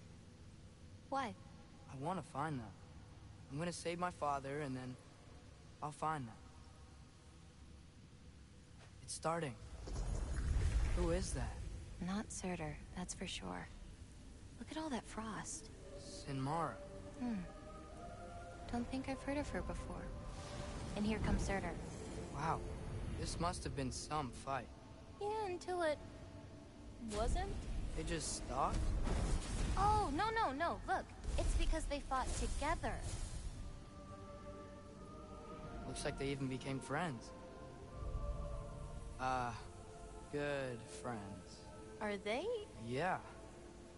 Why? I want to find them. I'm gonna save my father, and then I'll find them. It's starting. Who is that? Not Surtur, that's for sure. Look at all that frost. Sinmara. Don't think I've heard of her before. And here comes Surtur. Wow. This must have been some fight. Yeah, until it... wasn't? They just stopped? Oh, no. Look, it's because they fought together. Looks like they even became friends. Good friends. Are they? Yeah,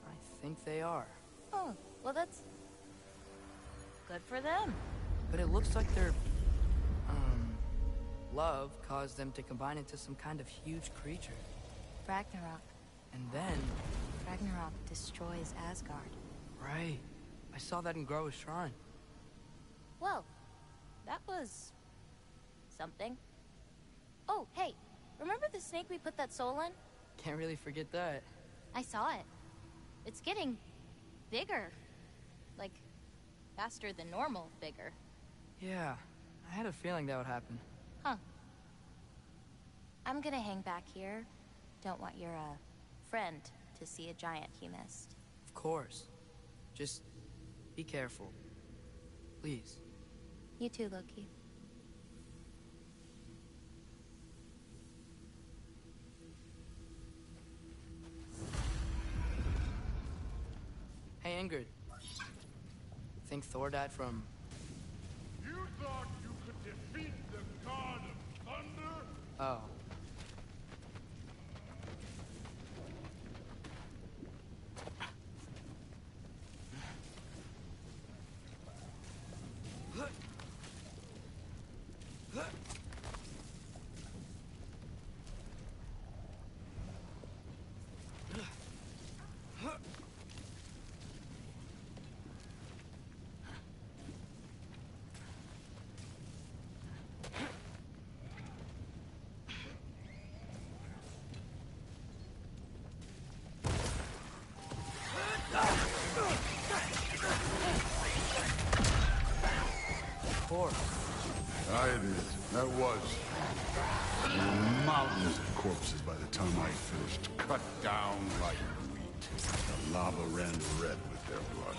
I think they are. Oh, well that's... good for them. But it looks like their, love caused them to combine into some kind of huge creature. Ragnarok. And then... Ragnarok destroys Asgard. Right. I saw that in Groa's shrine. Well, that was... something. Oh, hey, remember the snake we put that soul in? Can't really forget that. I saw it. It's getting... bigger. Like, faster than normal bigger. Yeah, I had a feeling that would happen. Huh. I'm gonna hang back here. Don't want your, friend to see a giant he missed. Of course. Just be careful. Please. You too, Loki. Hey, Ingrid. Think Thor died from... You thought you could defeat the god of thunder? Oh. I admit, that was mountains of corpses by the time I finished. Cut down like wheat. The lava ran red with their blood.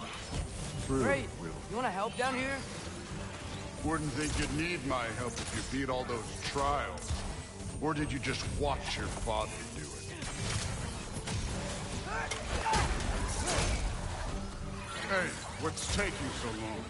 Great! You wanna help down here? Wouldn't think you'd need my help if you beat all those trials. Or did you just watch your father do it? Hey, what's taking so long?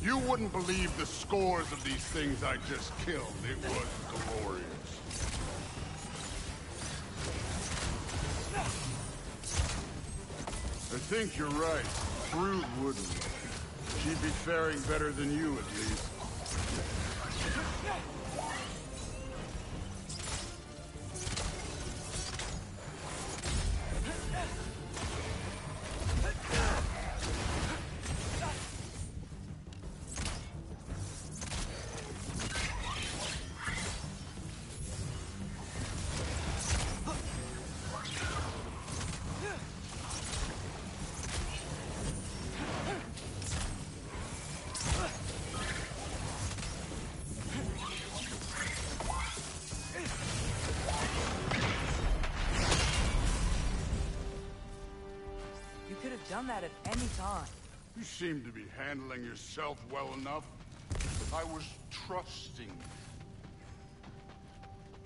You wouldn't believe the scores of these things I just killed. It was glorious. I think you're right. Thrud wouldn't. She'd be faring better than you, at least. done that at any time. You seem to be handling yourself well enough. I was trusting you.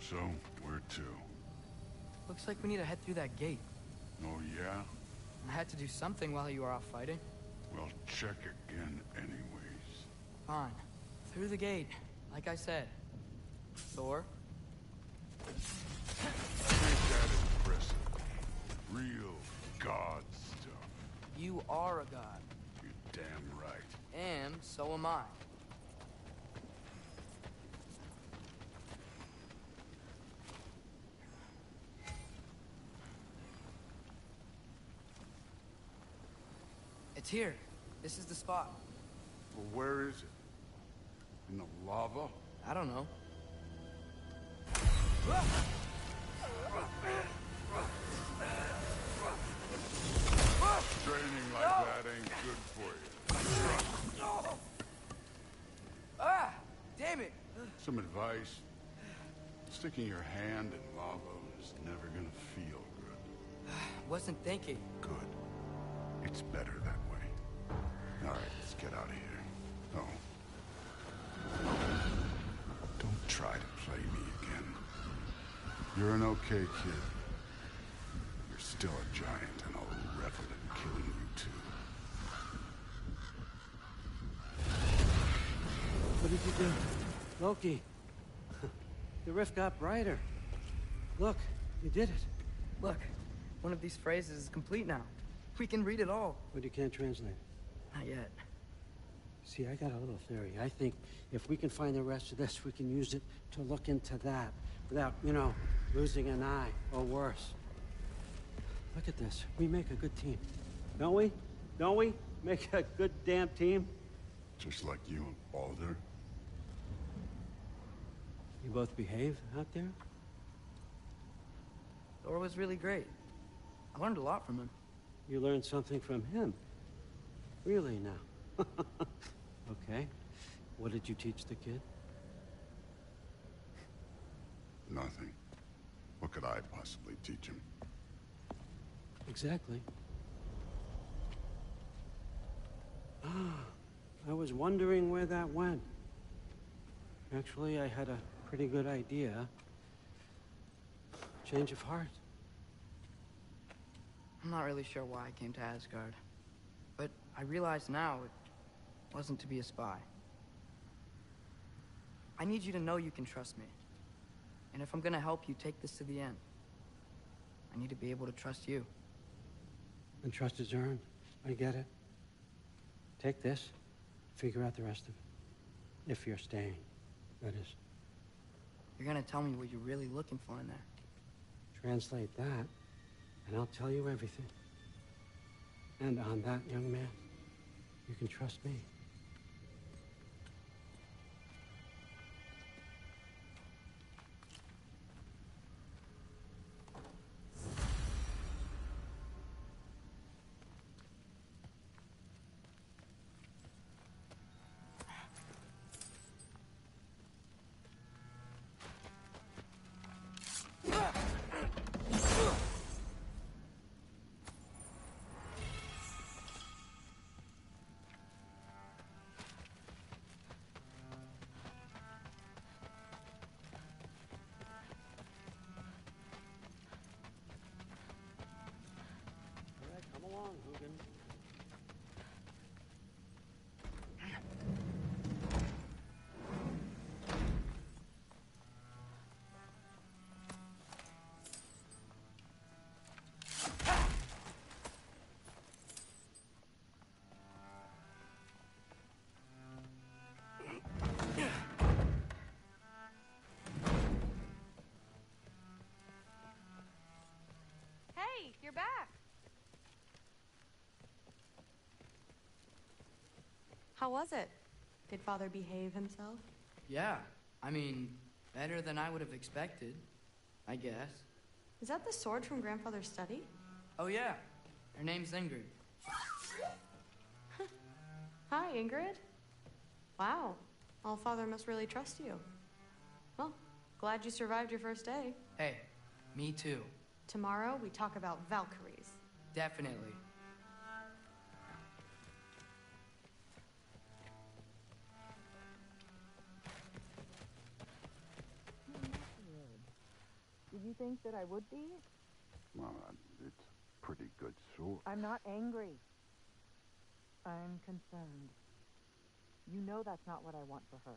So, where to? Looks like we need to head through that gate. Oh, yeah? I had to do something while you were off fighting. Well, check again anyways. Fine. Through the gate, like I said. Thor? Ain't that impressive? Real god stuff. You are a god. You're damn right. And so am I. It's here. This is the spot. Well, where is it? In the lava? I don't know. Training like that ain't good for you. Ah! Damn it! Some advice. Sticking your hand in lava is never gonna feel good. Wasn't thinking. Good. It's better that way. All right, let's get out of here. Oh. Don't try to play me again. You're an okay kid. You're still a giant, and I'll revel in killing you too. What did you do? Loki. The rift got brighter. Look, you did it. Look, one of these phrases is complete now. We can read it all. But you can't translate. Not yet. See, I got a little theory. I think if we can find the rest of this, we can use it to look into that without, you know, losing an eye or worse. Look at this. We make a good team. Don't we? Don't we? Make a good damn team? Just like you and Baldur. You both behave out there? Thor was really great. I learned a lot from him. You learned something from him? Really now? Okay. What did you teach the kid? Nothing. What could I possibly teach him? Exactly. I was wondering where that went. Actually, I had a pretty good idea. Change of heart. I'm not really sure why I came to Asgard. But I realize now it wasn't to be a spy. I need you to know you can trust me. And if I'm gonna help you take this to the end, I need to be able to trust you. And trust is earned. I get it. Take this, figure out the rest of it. If you're staying, that is. You're gonna tell me what you're really looking for in there. Translate that, and I'll tell you everything. And on that, young man, you can trust me. Hey, you're back. How was it? Did Father behave himself? Yeah, I mean, better than I would have expected, I guess. Is that the sword from Grandfather's study? Oh yeah, her name's Ingrid. Hi, Ingrid. Wow, Allfather must really trust you. Well, glad you survived your first day. Hey, me too. Tomorrow, we talk about Valkyries. Definitely. think that I would be? Well, it's a pretty good sword. I'm not angry. I'm concerned. You know that's not what I want for her.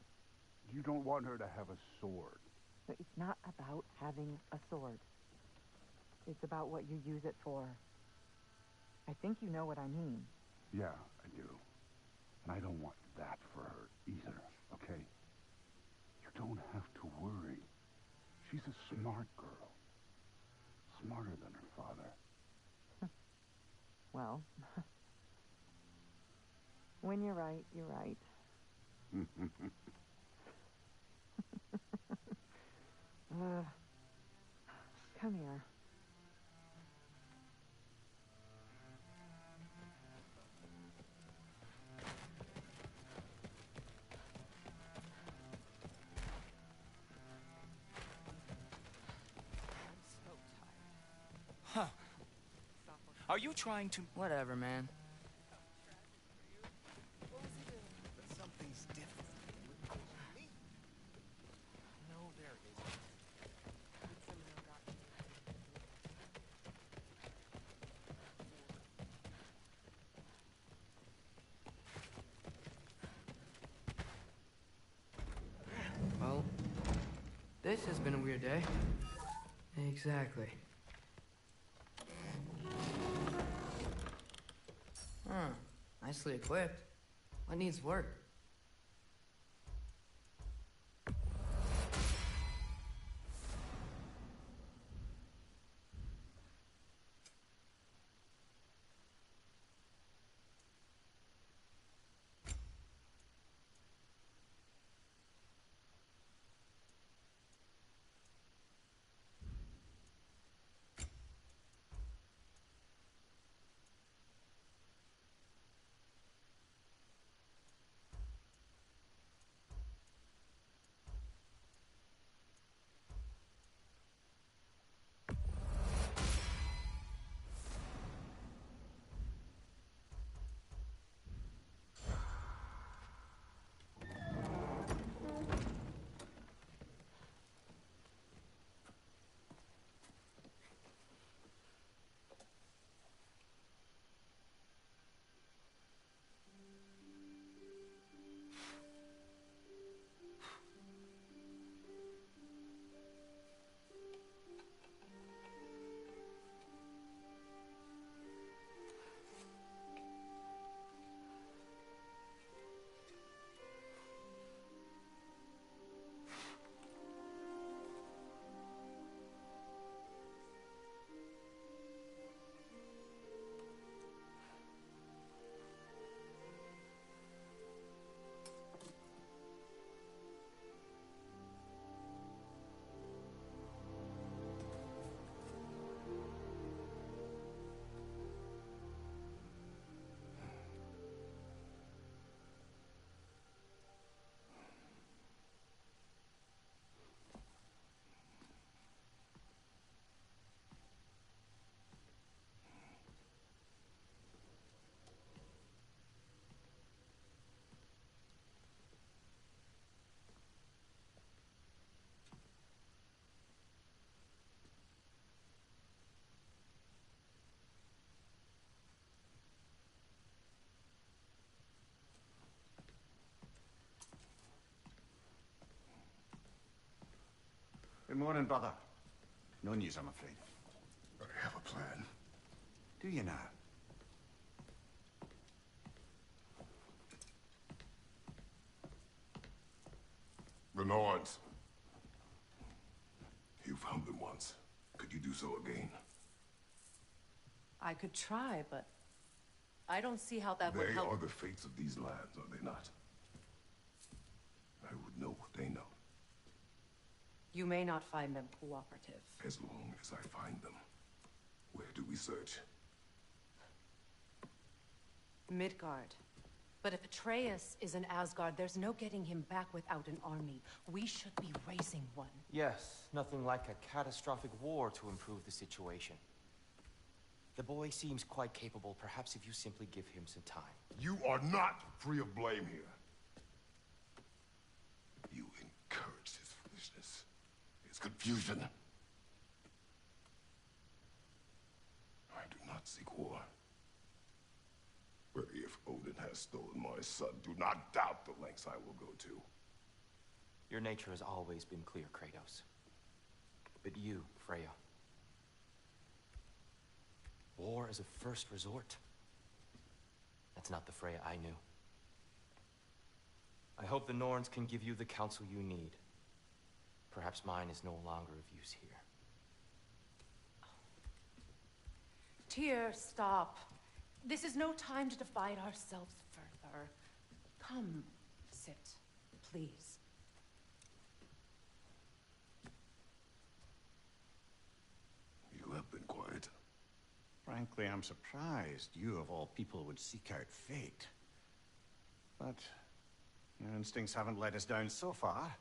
You don't want her to have a sword. But it's not about having a sword. It's about what you use it for. I think you know what I mean. Yeah, I do. And I don't want that for her either, okay? You don't have to worry. She's a smart girl. Smarter than her father. Well, when you're right, you're right. Come here. Huh. Are you trying to... Whatever, man. Something's different. No, there isn't. Well, this has been a weird day. Exactly. Huh. Nicely equipped. What needs work? Good morning, brother. No news, I'm afraid. I have a plan. Do you now? The Nords. You found them once. Could you do so again? I could try, but I don't see how that would They help. are the fates of these lands, are they not? I would know what they know. You may not find them cooperative. As long as I find them. Where do we search? Midgard. But if Atreus is in Asgard, there's no getting him back without an army. We should be raising one. Yes, nothing like a catastrophic war to improve the situation. The boy seems quite capable. Perhaps if you simply give him some time. You are not free of blame here. You encouraged his foolishness, his confusion. not seek war. For if Odin has stolen my son, do not doubt the lengths I will go to. Your nature has always been clear, Kratos. But you, Freya. War is a first resort. That's not the Freya I knew. I hope the Norns can give you the counsel you need. Perhaps mine is no longer of use here. Tyr, stop. This is no time to divide ourselves further. Come, sit, please. You have been quiet. Frankly, I'm surprised you, of all people, would seek out fate. But your instincts haven't let us down so far.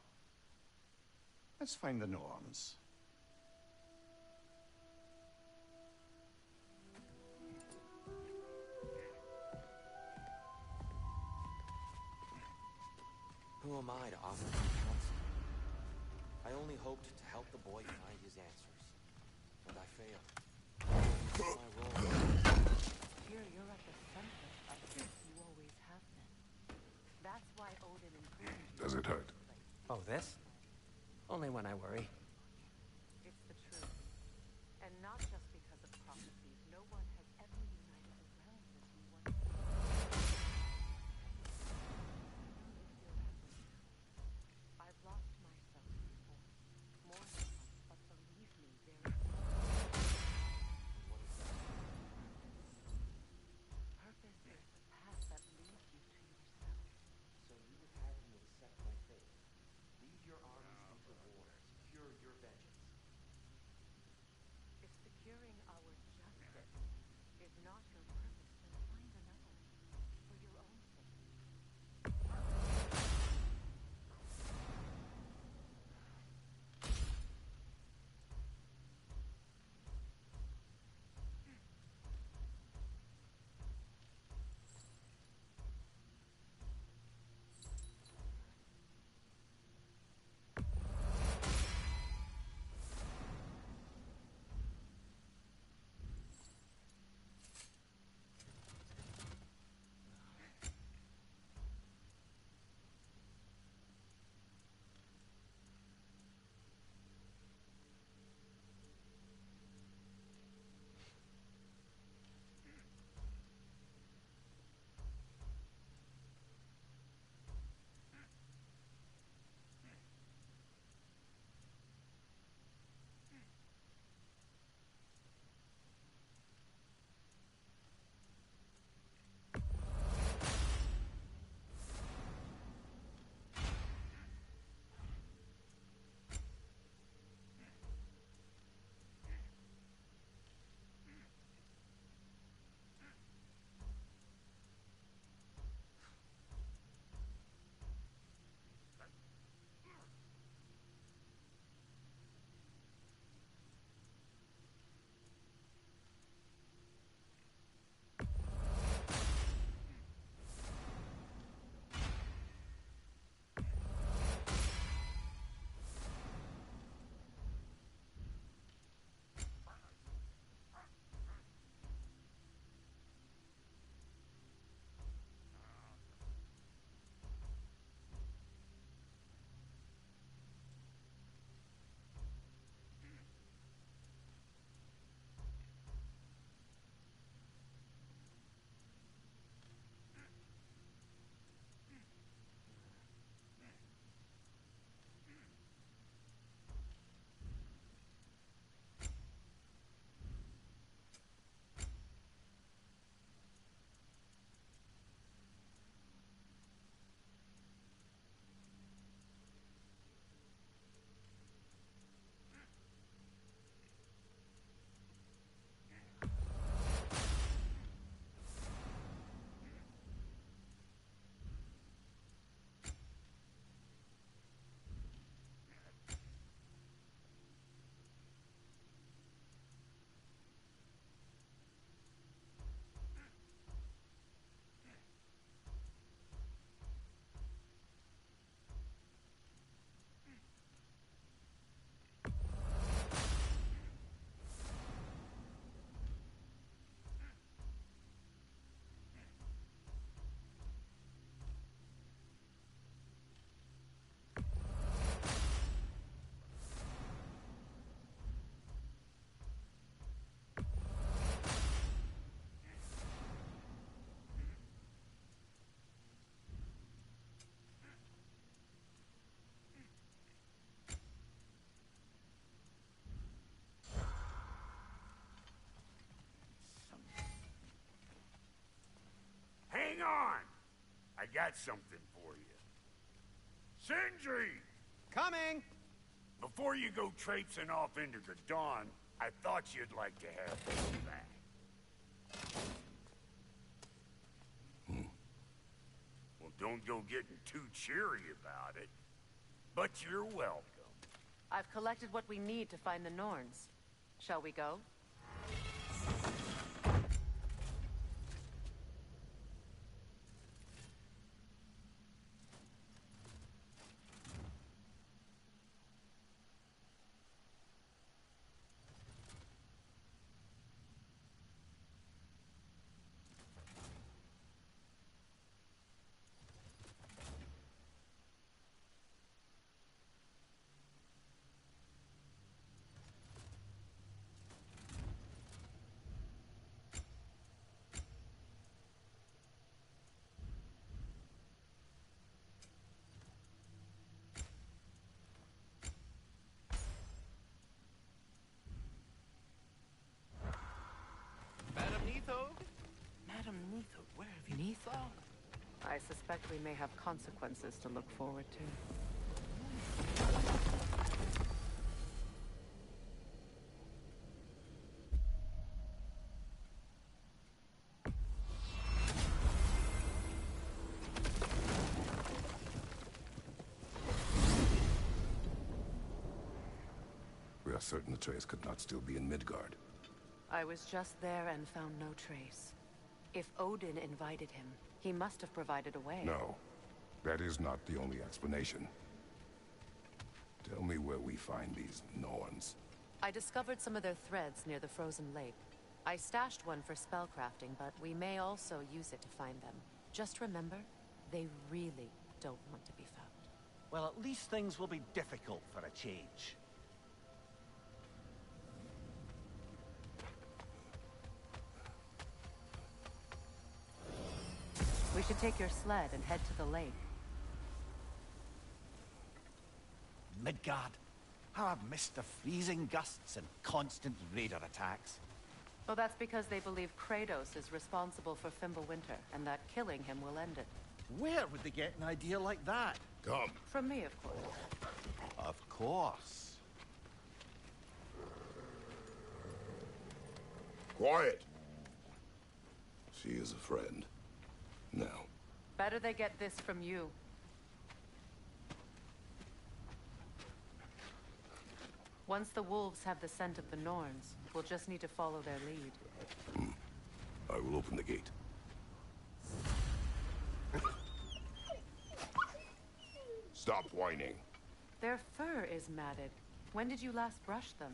Let's find the Norns. Who am I to offer him counsel? I only hoped to help the boy find his answers. And I failed. That's my role. Here, you're at the center of this. You always have been. That's why Odin imprisoned you. Does it hurt? Oh, this? Only when I worry. It's the truth. And not just because of prophecies. No one has ever united the realms as you once did. I've lost myself before. More than once, but believe me, there is purpose is the path that leads you to yourself. So you would have me accept my fate. Lead your armies into war, secure got something for you. Sindri! Coming! Before you go traipsing off into the dawn, I thought you'd like to have this back. Well, don't go getting too cheery about it. But you're welcome. I've collected what we need to find the Norns. Shall we go? Madam Neitho, where have you... Neitho? I suspect we may have consequences to look forward to. We are certain Atreus could not still be in Midgard. I was just there and found no trace. If Odin invited him, he must have provided a way. No, that is not the only explanation. Tell me where we find these Norns. I discovered some of their threads near the frozen lake. I stashed one for spellcrafting, but we may also use it to find them. Just remember, they really don't want to be found. Well, at least things will be difficult for a change. We should take your sled and head to the lake. Midgard. How I've missed the freezing gusts and constant raider attacks. Well, that's because they believe Kratos is responsible for Fimbulwinter, and that killing him will end it. Where would they get an idea like that? Come. From me, of course. Of course. Quiet. She is a friend. Now. Better they get this from you. Once the wolves have the scent of the Norns, we'll just need to follow their lead. I will open the gate. Stop whining. Their fur is matted. When did you last brush them?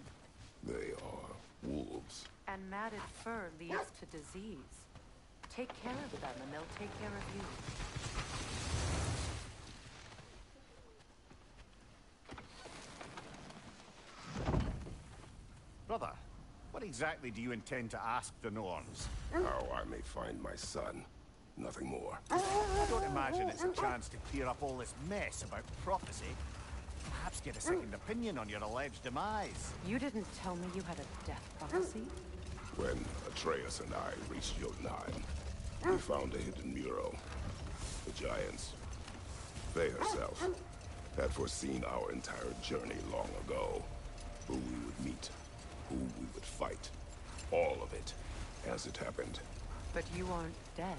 They are wolves. And matted fur leads to disease. Take care of them, and they'll take care of you. Brother, what exactly do you intend to ask the Norns? How I may find my son. Nothing more. I don't imagine it's a chance to clear up all this mess about prophecy. Perhaps get a second opinion on your alleged demise. You didn't tell me you had a death prophecy? When Atreus and I reached Jotunheim, we found a hidden mural. The giants, Faye herself, had foreseen our entire journey long ago. Who we would meet, who we would fight. All of it, as it happened. But you aren't dead.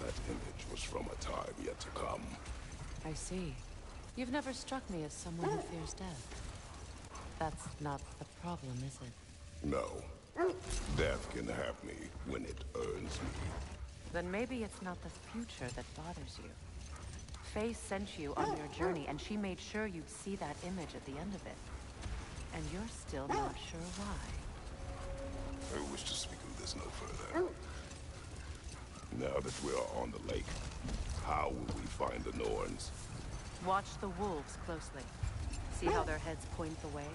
That image was from a time yet to come. I see. You've never struck me as someone who fears death. That's not the problem, is it? No. Death can have me when it earns me. Then maybe it's not the future that bothers you. Faye sent you on your journey, and she made sure you'd see that image at the end of it. And you're still not sure why. I wish to speak of this no further. Now that we are on the lake, how will we find the Norns? Watch the wolves closely. See how their heads point the way?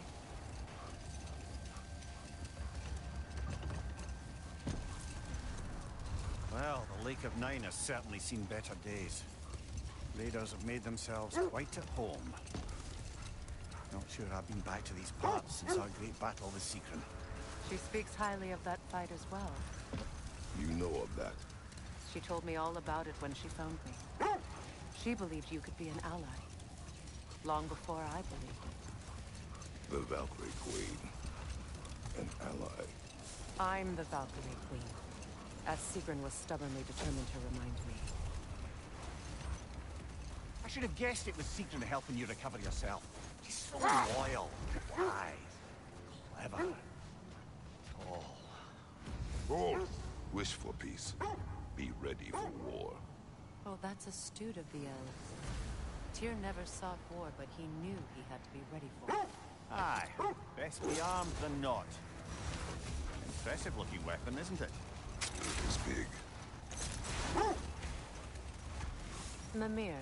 Well, the Lake of Nine has certainly seen better days. Raiders have made themselves quite at home. Not sure I've been back to these parts since our great battle with Secret. She speaks highly of that fight as well. You know of that? She told me all about it when she found me. She believed you could be an ally. Long before I believed it. The Valkyrie Queen. An ally. I'm the Valkyrie Queen, as Sigrun was stubbornly determined to remind me. I should have guessed it was Sigrun helping you recover yourself. She's so loyal, wise, clever, tall. Bold. Wish for peace. Be ready for war. Oh, that's astute of the elves. Tyr never sought war, but he knew he had to be ready for it. Aye, best be armed than not. Impressive looking weapon, isn't it? It is big. Mimir,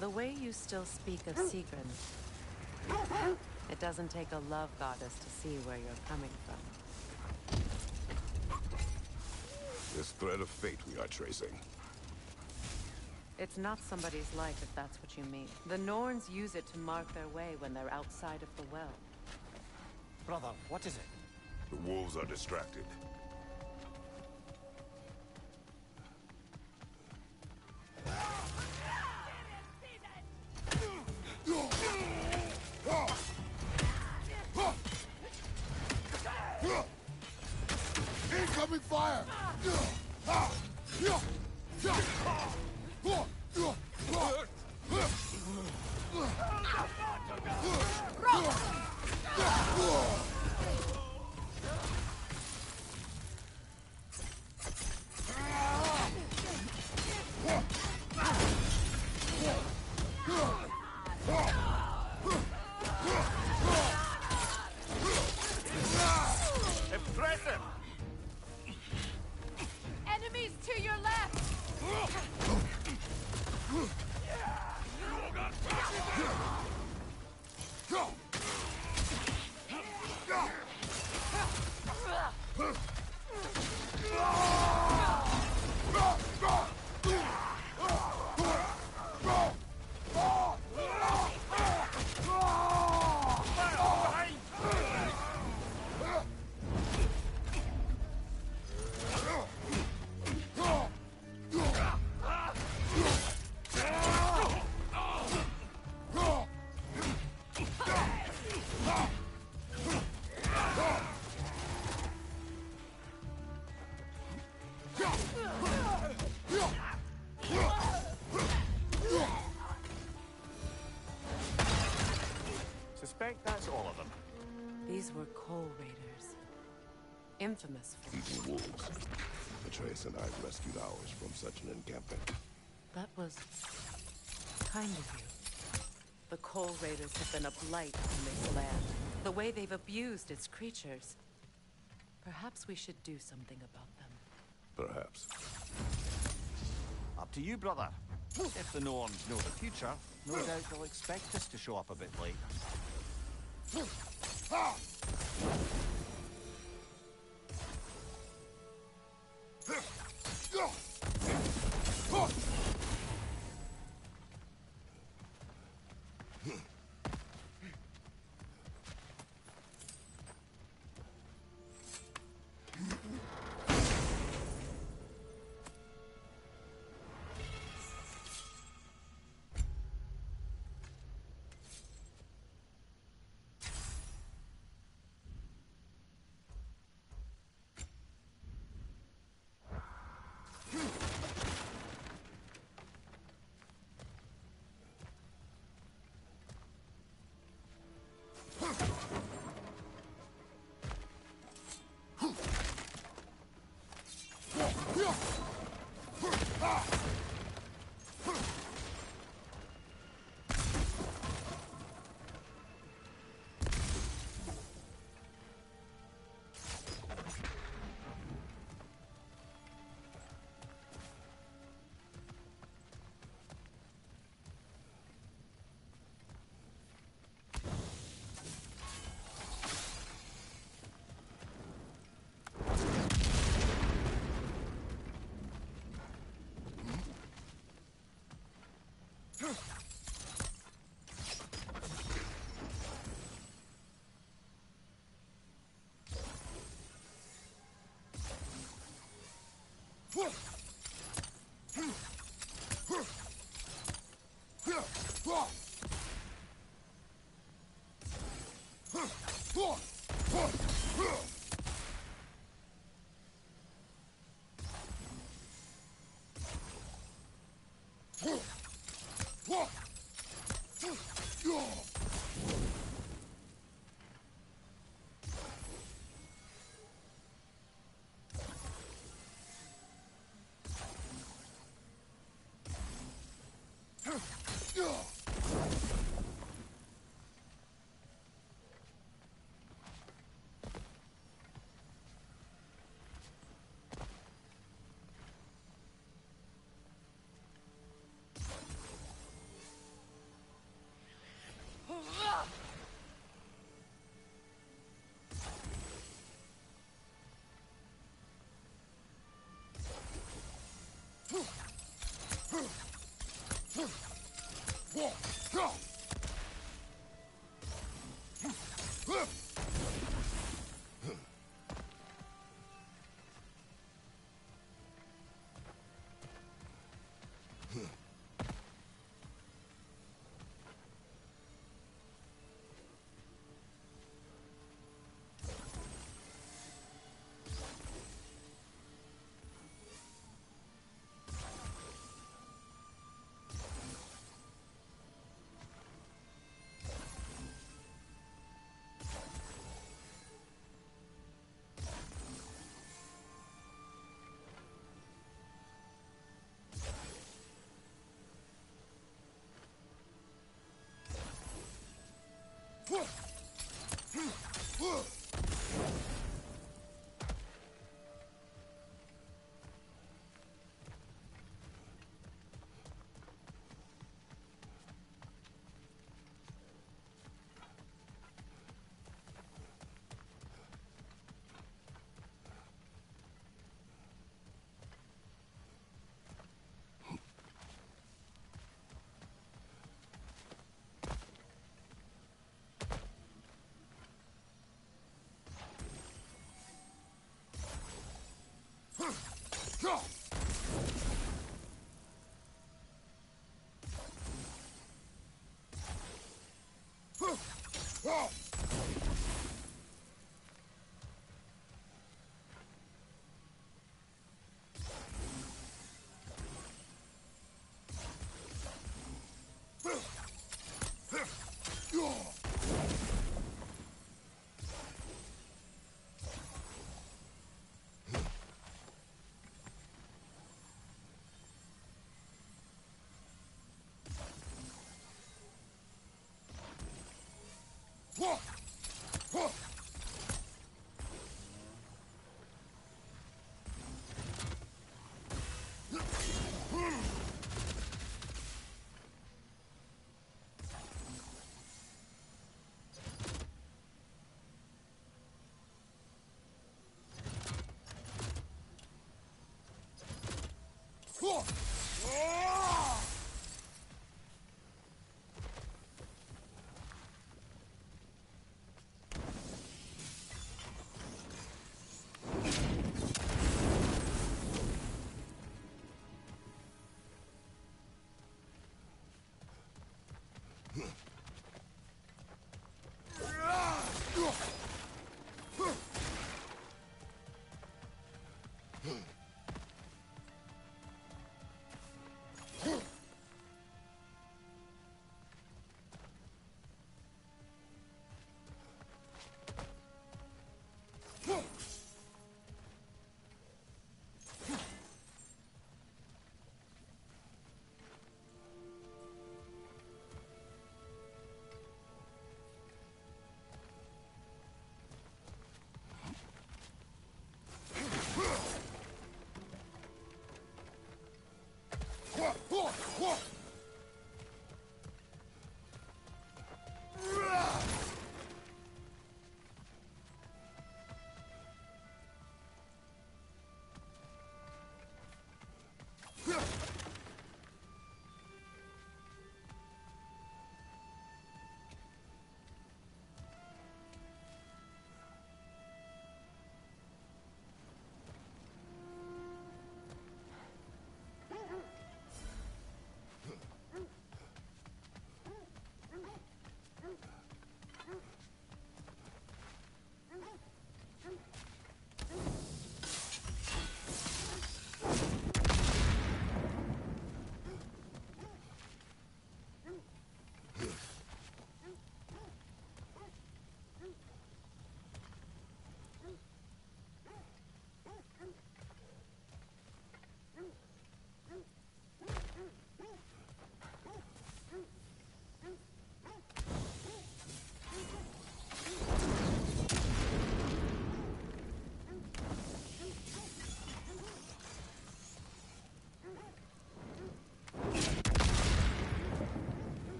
the way you still speak of Sigrun, it doesn't take a love goddess to see where you're coming from. This thread of fate we are tracing. It's not somebody's life, if that's what you mean. The Norns use it to mark their way when they're outside of the well. Brother, what is it? The wolves are distracted. Incoming fire! Impressive! Enemies to your left! Suspect that's all of them. These were coal raiders. Infamous for Eating wolves. Atreus and I rescued ours from such an encampment. That was kind of you. The coal raiders have been a blight on this land. The way they've abused its creatures. Perhaps we should do something about them. Perhaps. Up to you, brother. If the Norns know the future, no doubt they'll expect us to show up a bit late.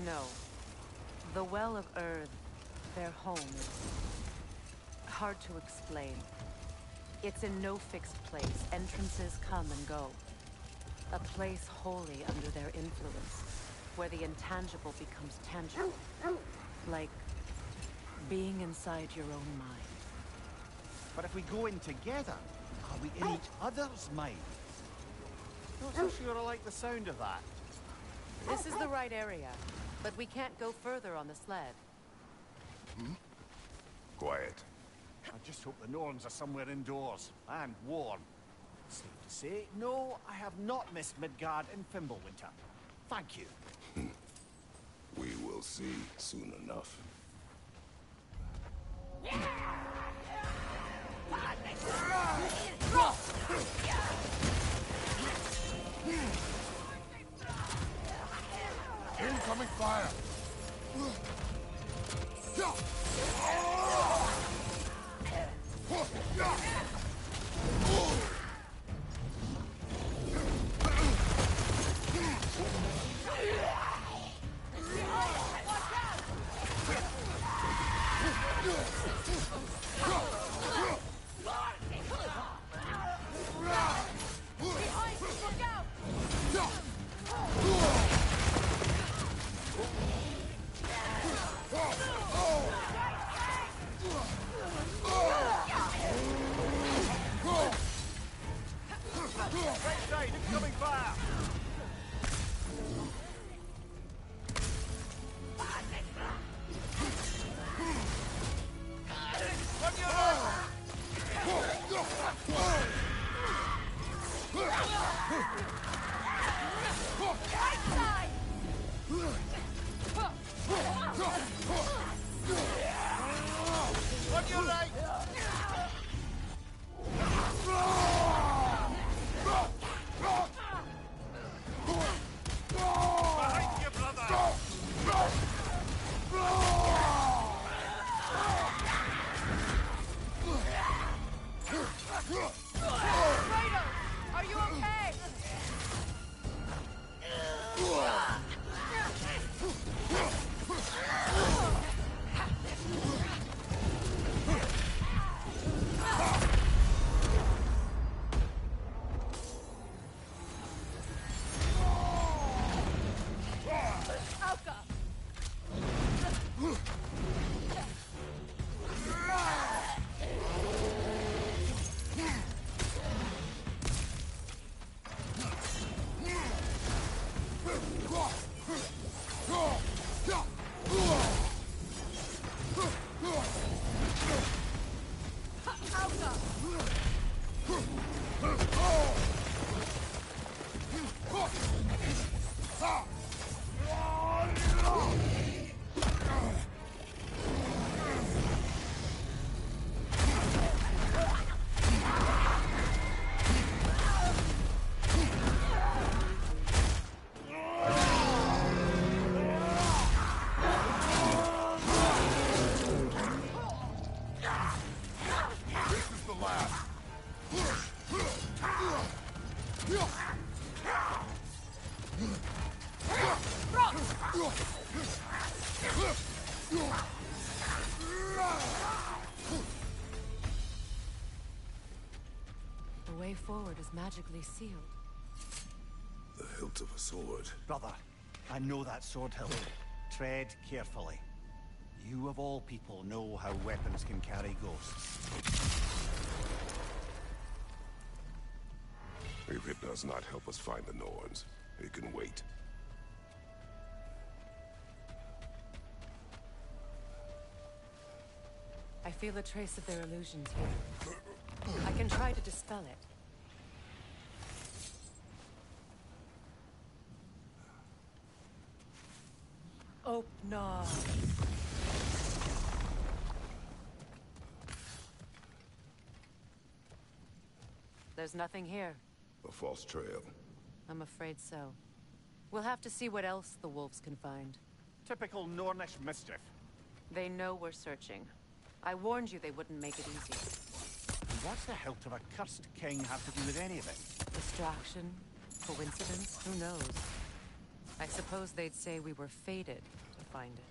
No. The Well of Earth, their home, is hard to explain. It's in no fixed place. Entrances come and go. A place wholly under their influence, where the intangible becomes tangible. Like being inside your own mind. But if we go in together, are we in each other's mind? Not so sure I like the sound of that. This is the right area, but we can't go further on the sled. Quiet. I just hope the Norns are somewhere indoors, and warm. Safe to say, no, I have not missed Midgard in Fimbulwinter. Thank you. We will see soon enough. Incoming fire! Right side, incoming fire! On your left! Right side! On your right! Behind you, brother! Kratos! Are you okay? The way forward is magically sealed. The hilt of a sword. Brother, I know that sword hilt. Tread carefully. You of all people know how weapons can carry ghosts. If it does not help us find the Norns, it can wait. I feel a trace of their illusions here. I can try to dispel it. Oh, no. There's nothing here. A false trail. I'm afraid so. We'll have to see what else the wolves can find. Typical Nornish mischief. They know we're searching. I warned you they wouldn't make it easy. What's the hilt of a cursed king have to do with any of it? Distraction? Coincidence? Who knows? I suppose they'd say we were fated to find it.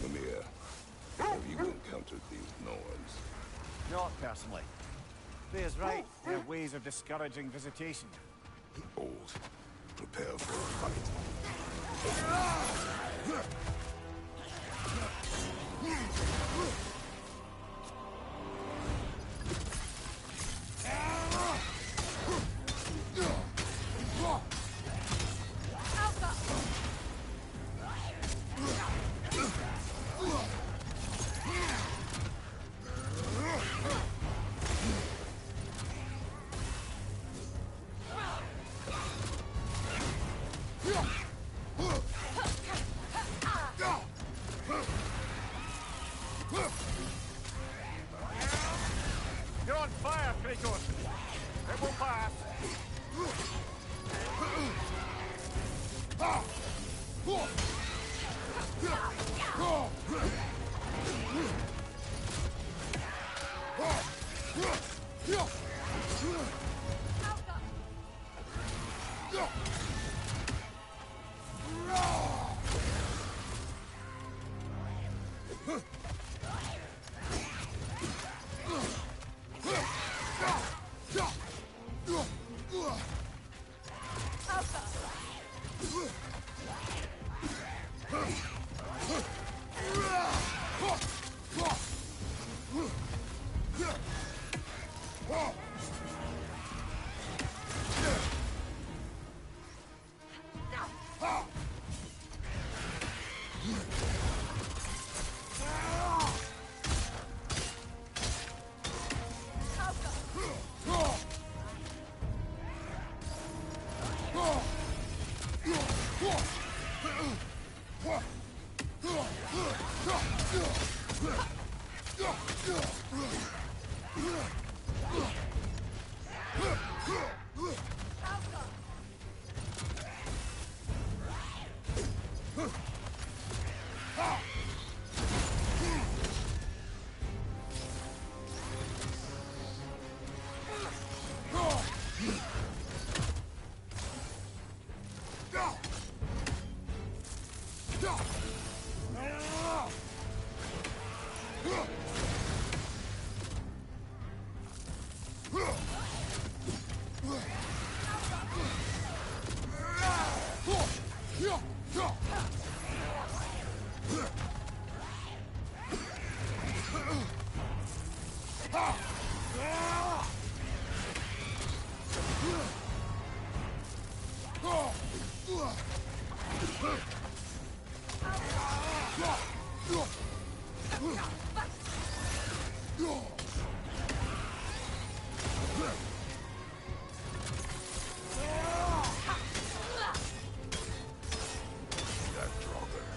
Mimir, have you encountered these Norns? Not personally. Thea's right. They have ways of discouraging visitation. Old. Prepare for a fight. You're on fire, Kratos! It will pass!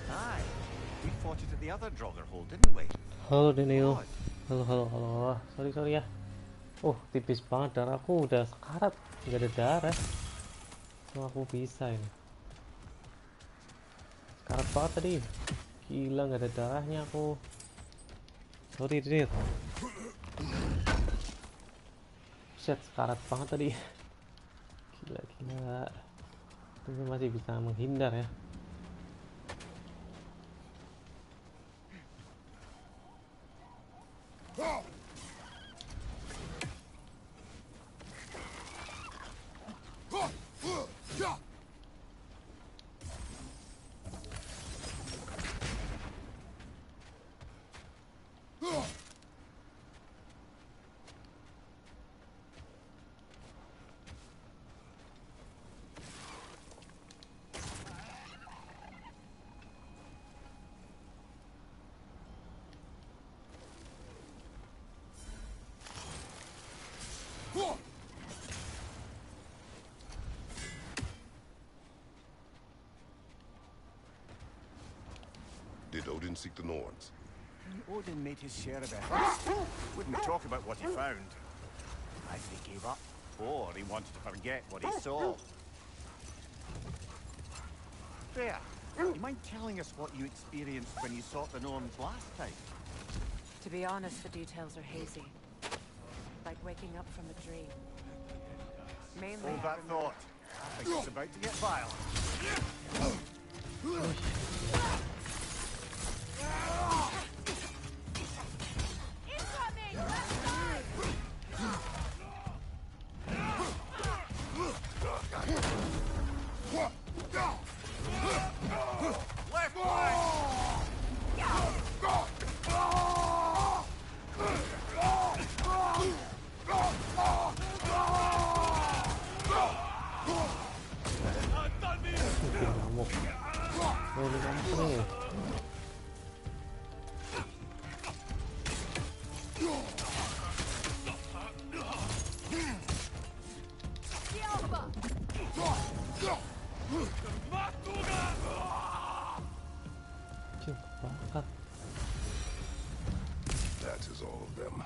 Aye. We fought it at the other Draugr hole, didn't we? Halo Daniel. Halo. Sorry ya. Tipis banget darahku udah sekarat, nggak ada darah. Cuma aku bisa ini. Sekarat banget tadi. Gila, nggak ada darahnya aku. Sorry Dit. Set, sekarat banget tadi. Gila. Tapi masih bisa menghindar ya. Did Odin seek the Norns? Odin made his share of efforts. Wouldn't talk about what he found. I think he gave up. before he wanted to forget what he saw. Freya, you mind telling us what you experienced when you sought the Norns last time? To be honest, the details are hazy. Like waking up from a dream. Mainly Hold that thought. I think it's about to get violent. That is all of them.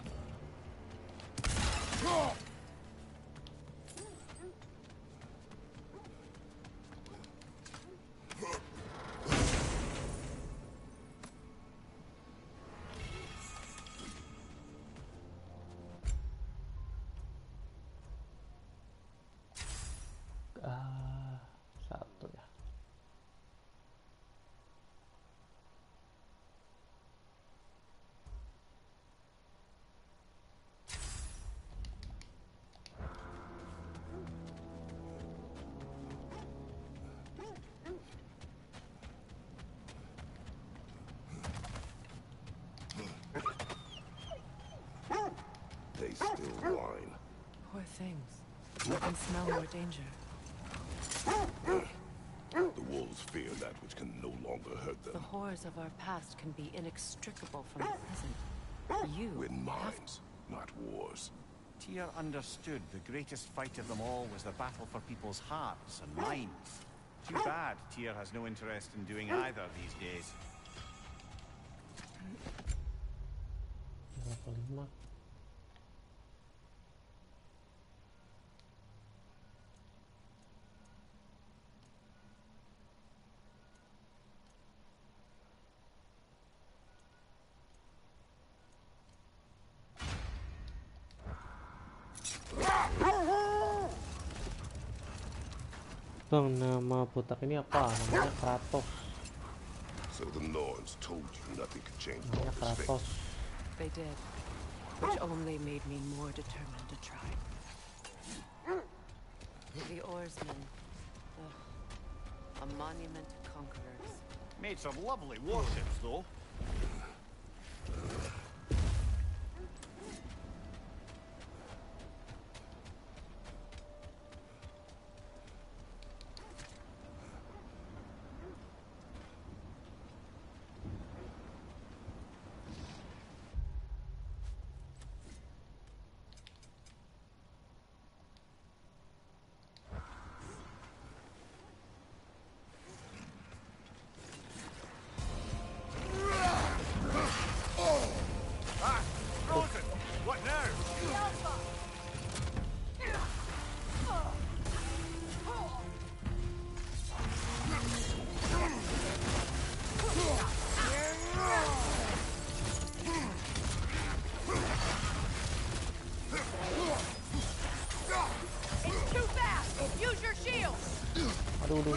Satu ya. They still whine. Poor things. They can smell more danger. The wolves fear that which can no longer hurt them. The horrors of our past can be inextricable from the present. You Win minds, not wars. Tyr understood the greatest fight of them all was the battle for people's hearts and minds. Too bad Tyr has no interest in doing either these days. Level 5. Bang, nama butak ini apa? Namanya Kratos. So the Norns told you nothing could change Namanya Balder's Kratos. fate. They did, which only made me more determined to try. The oarsmen, a monument to conquerors. Made some lovely warships, though. Aduh.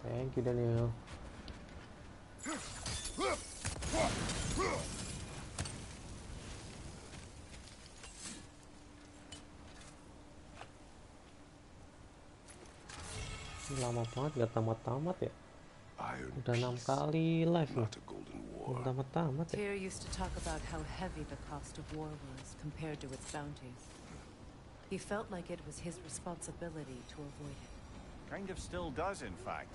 Thank you, Daniel. Lama banget gak tamat-tamat ya. Udah 6 kali live loh. Belum tamat-tamat ya. Tyr used to talk about how heavy the cost of war was compared to its bounties. He felt like it was his responsibility to avoid it. Kind of still does, in fact.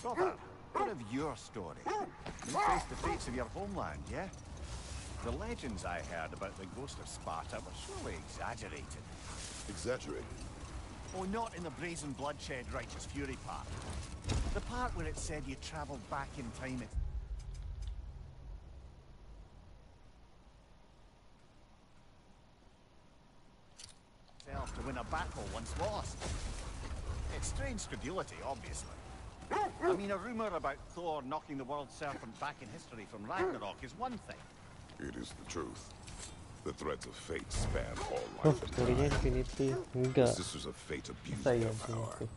Brother, what of your story? You faced the fates of your homeland, yeah? The legends I heard about the ghost of Sparta were surely exaggerated. Exaggerated? Oh, not in the brazen bloodshed righteous fury part. The part where it said you travelled back in time itself to win a battle once lost. It's strange credulity, obviously. I mean, a rumour about Thor knocking the world serpent back in history from Ragnarok is one thing. It is the truth. The threads of fate span all life and time. The Sisters of Fate abused their power.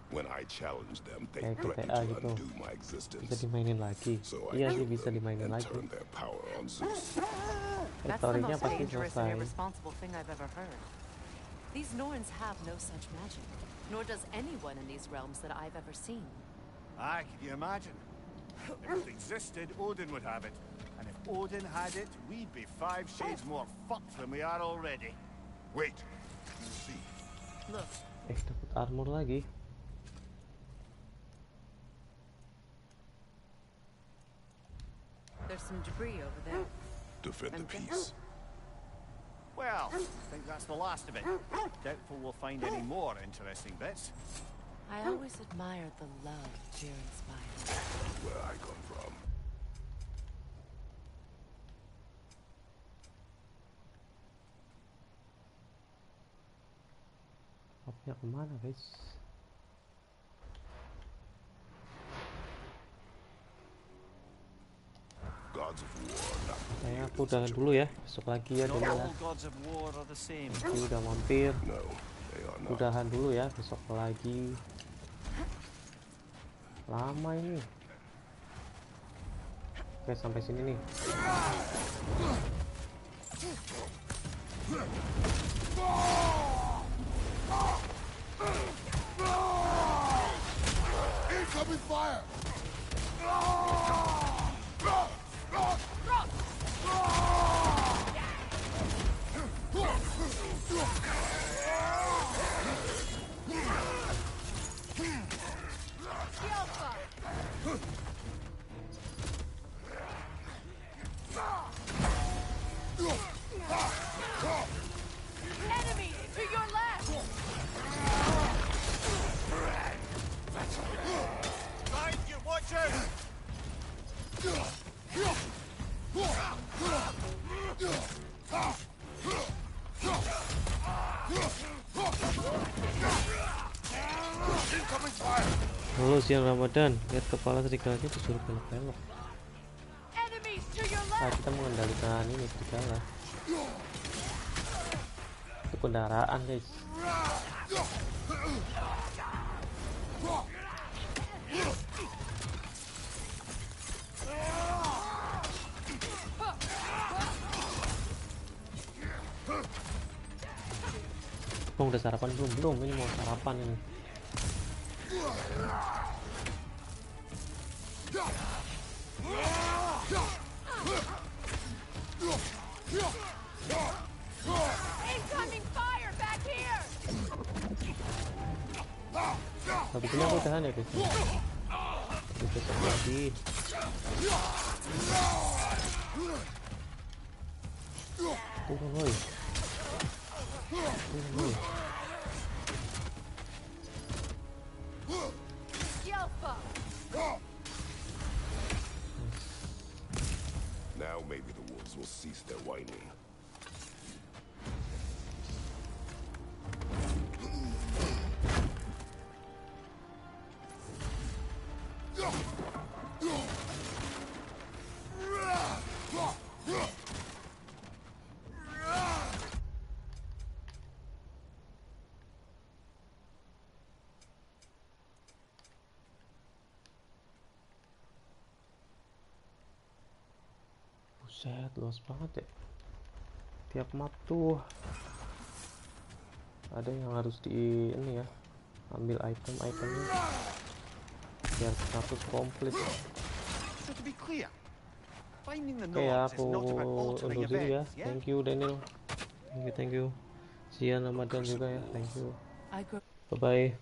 When I challenged them, they threatened to undo my existence. Bisa dimainin lagi. So Iya I sih bisa dimainin and lagi. turned their power on Zeus. That's the Storynya most pasti dangerous and selesai. irresponsible thing I've ever heard. These Norns have no such magic, nor does anyone in these realms that I've ever seen. Aye, can you imagine? If it existed, Odin would have it. And if Odin had it, we'd be 5 shades more fucked than we are already. Wait, you see. Look. Dapat armor lagi. There's some debris over there. Defend the peace. Well, I think that's the last of it. Doubtful we'll find any more interesting bits. I always admired the love Tyr inspired. Where I come from. Mapnya kemana, guys? Gods of War. Kayaknya aku udahan dulu ya. Besok lagi ya dulu ya. Ini udah mampir. Udahan dulu ya. Besok lagi. Lama ini. Oke, sampai sini nih. Incoming fire! Enemy to your left! Mind you, watch out! siang Ramadan, lihat kepala serigalanya disuruh belok-belok. Nah, kita mengendalikan ini serigala. Itu kendaraan guys. Bang, udah sarapan belum? Belum, ini mau sarapan ini. Habis ini aku tahan ya guys. Bisa lagi. Turun woi. Turun woi. Now maybe the wolves will cease their whining. Buset, luas banget ya. Tiap map tuh ada yang harus di ini ya, ambil itemnya biar status komplit. Oke ya, aku undur diri ya. Thank you Daniel, thank you. See ya Ramadan juga ya, thank you. Bye bye.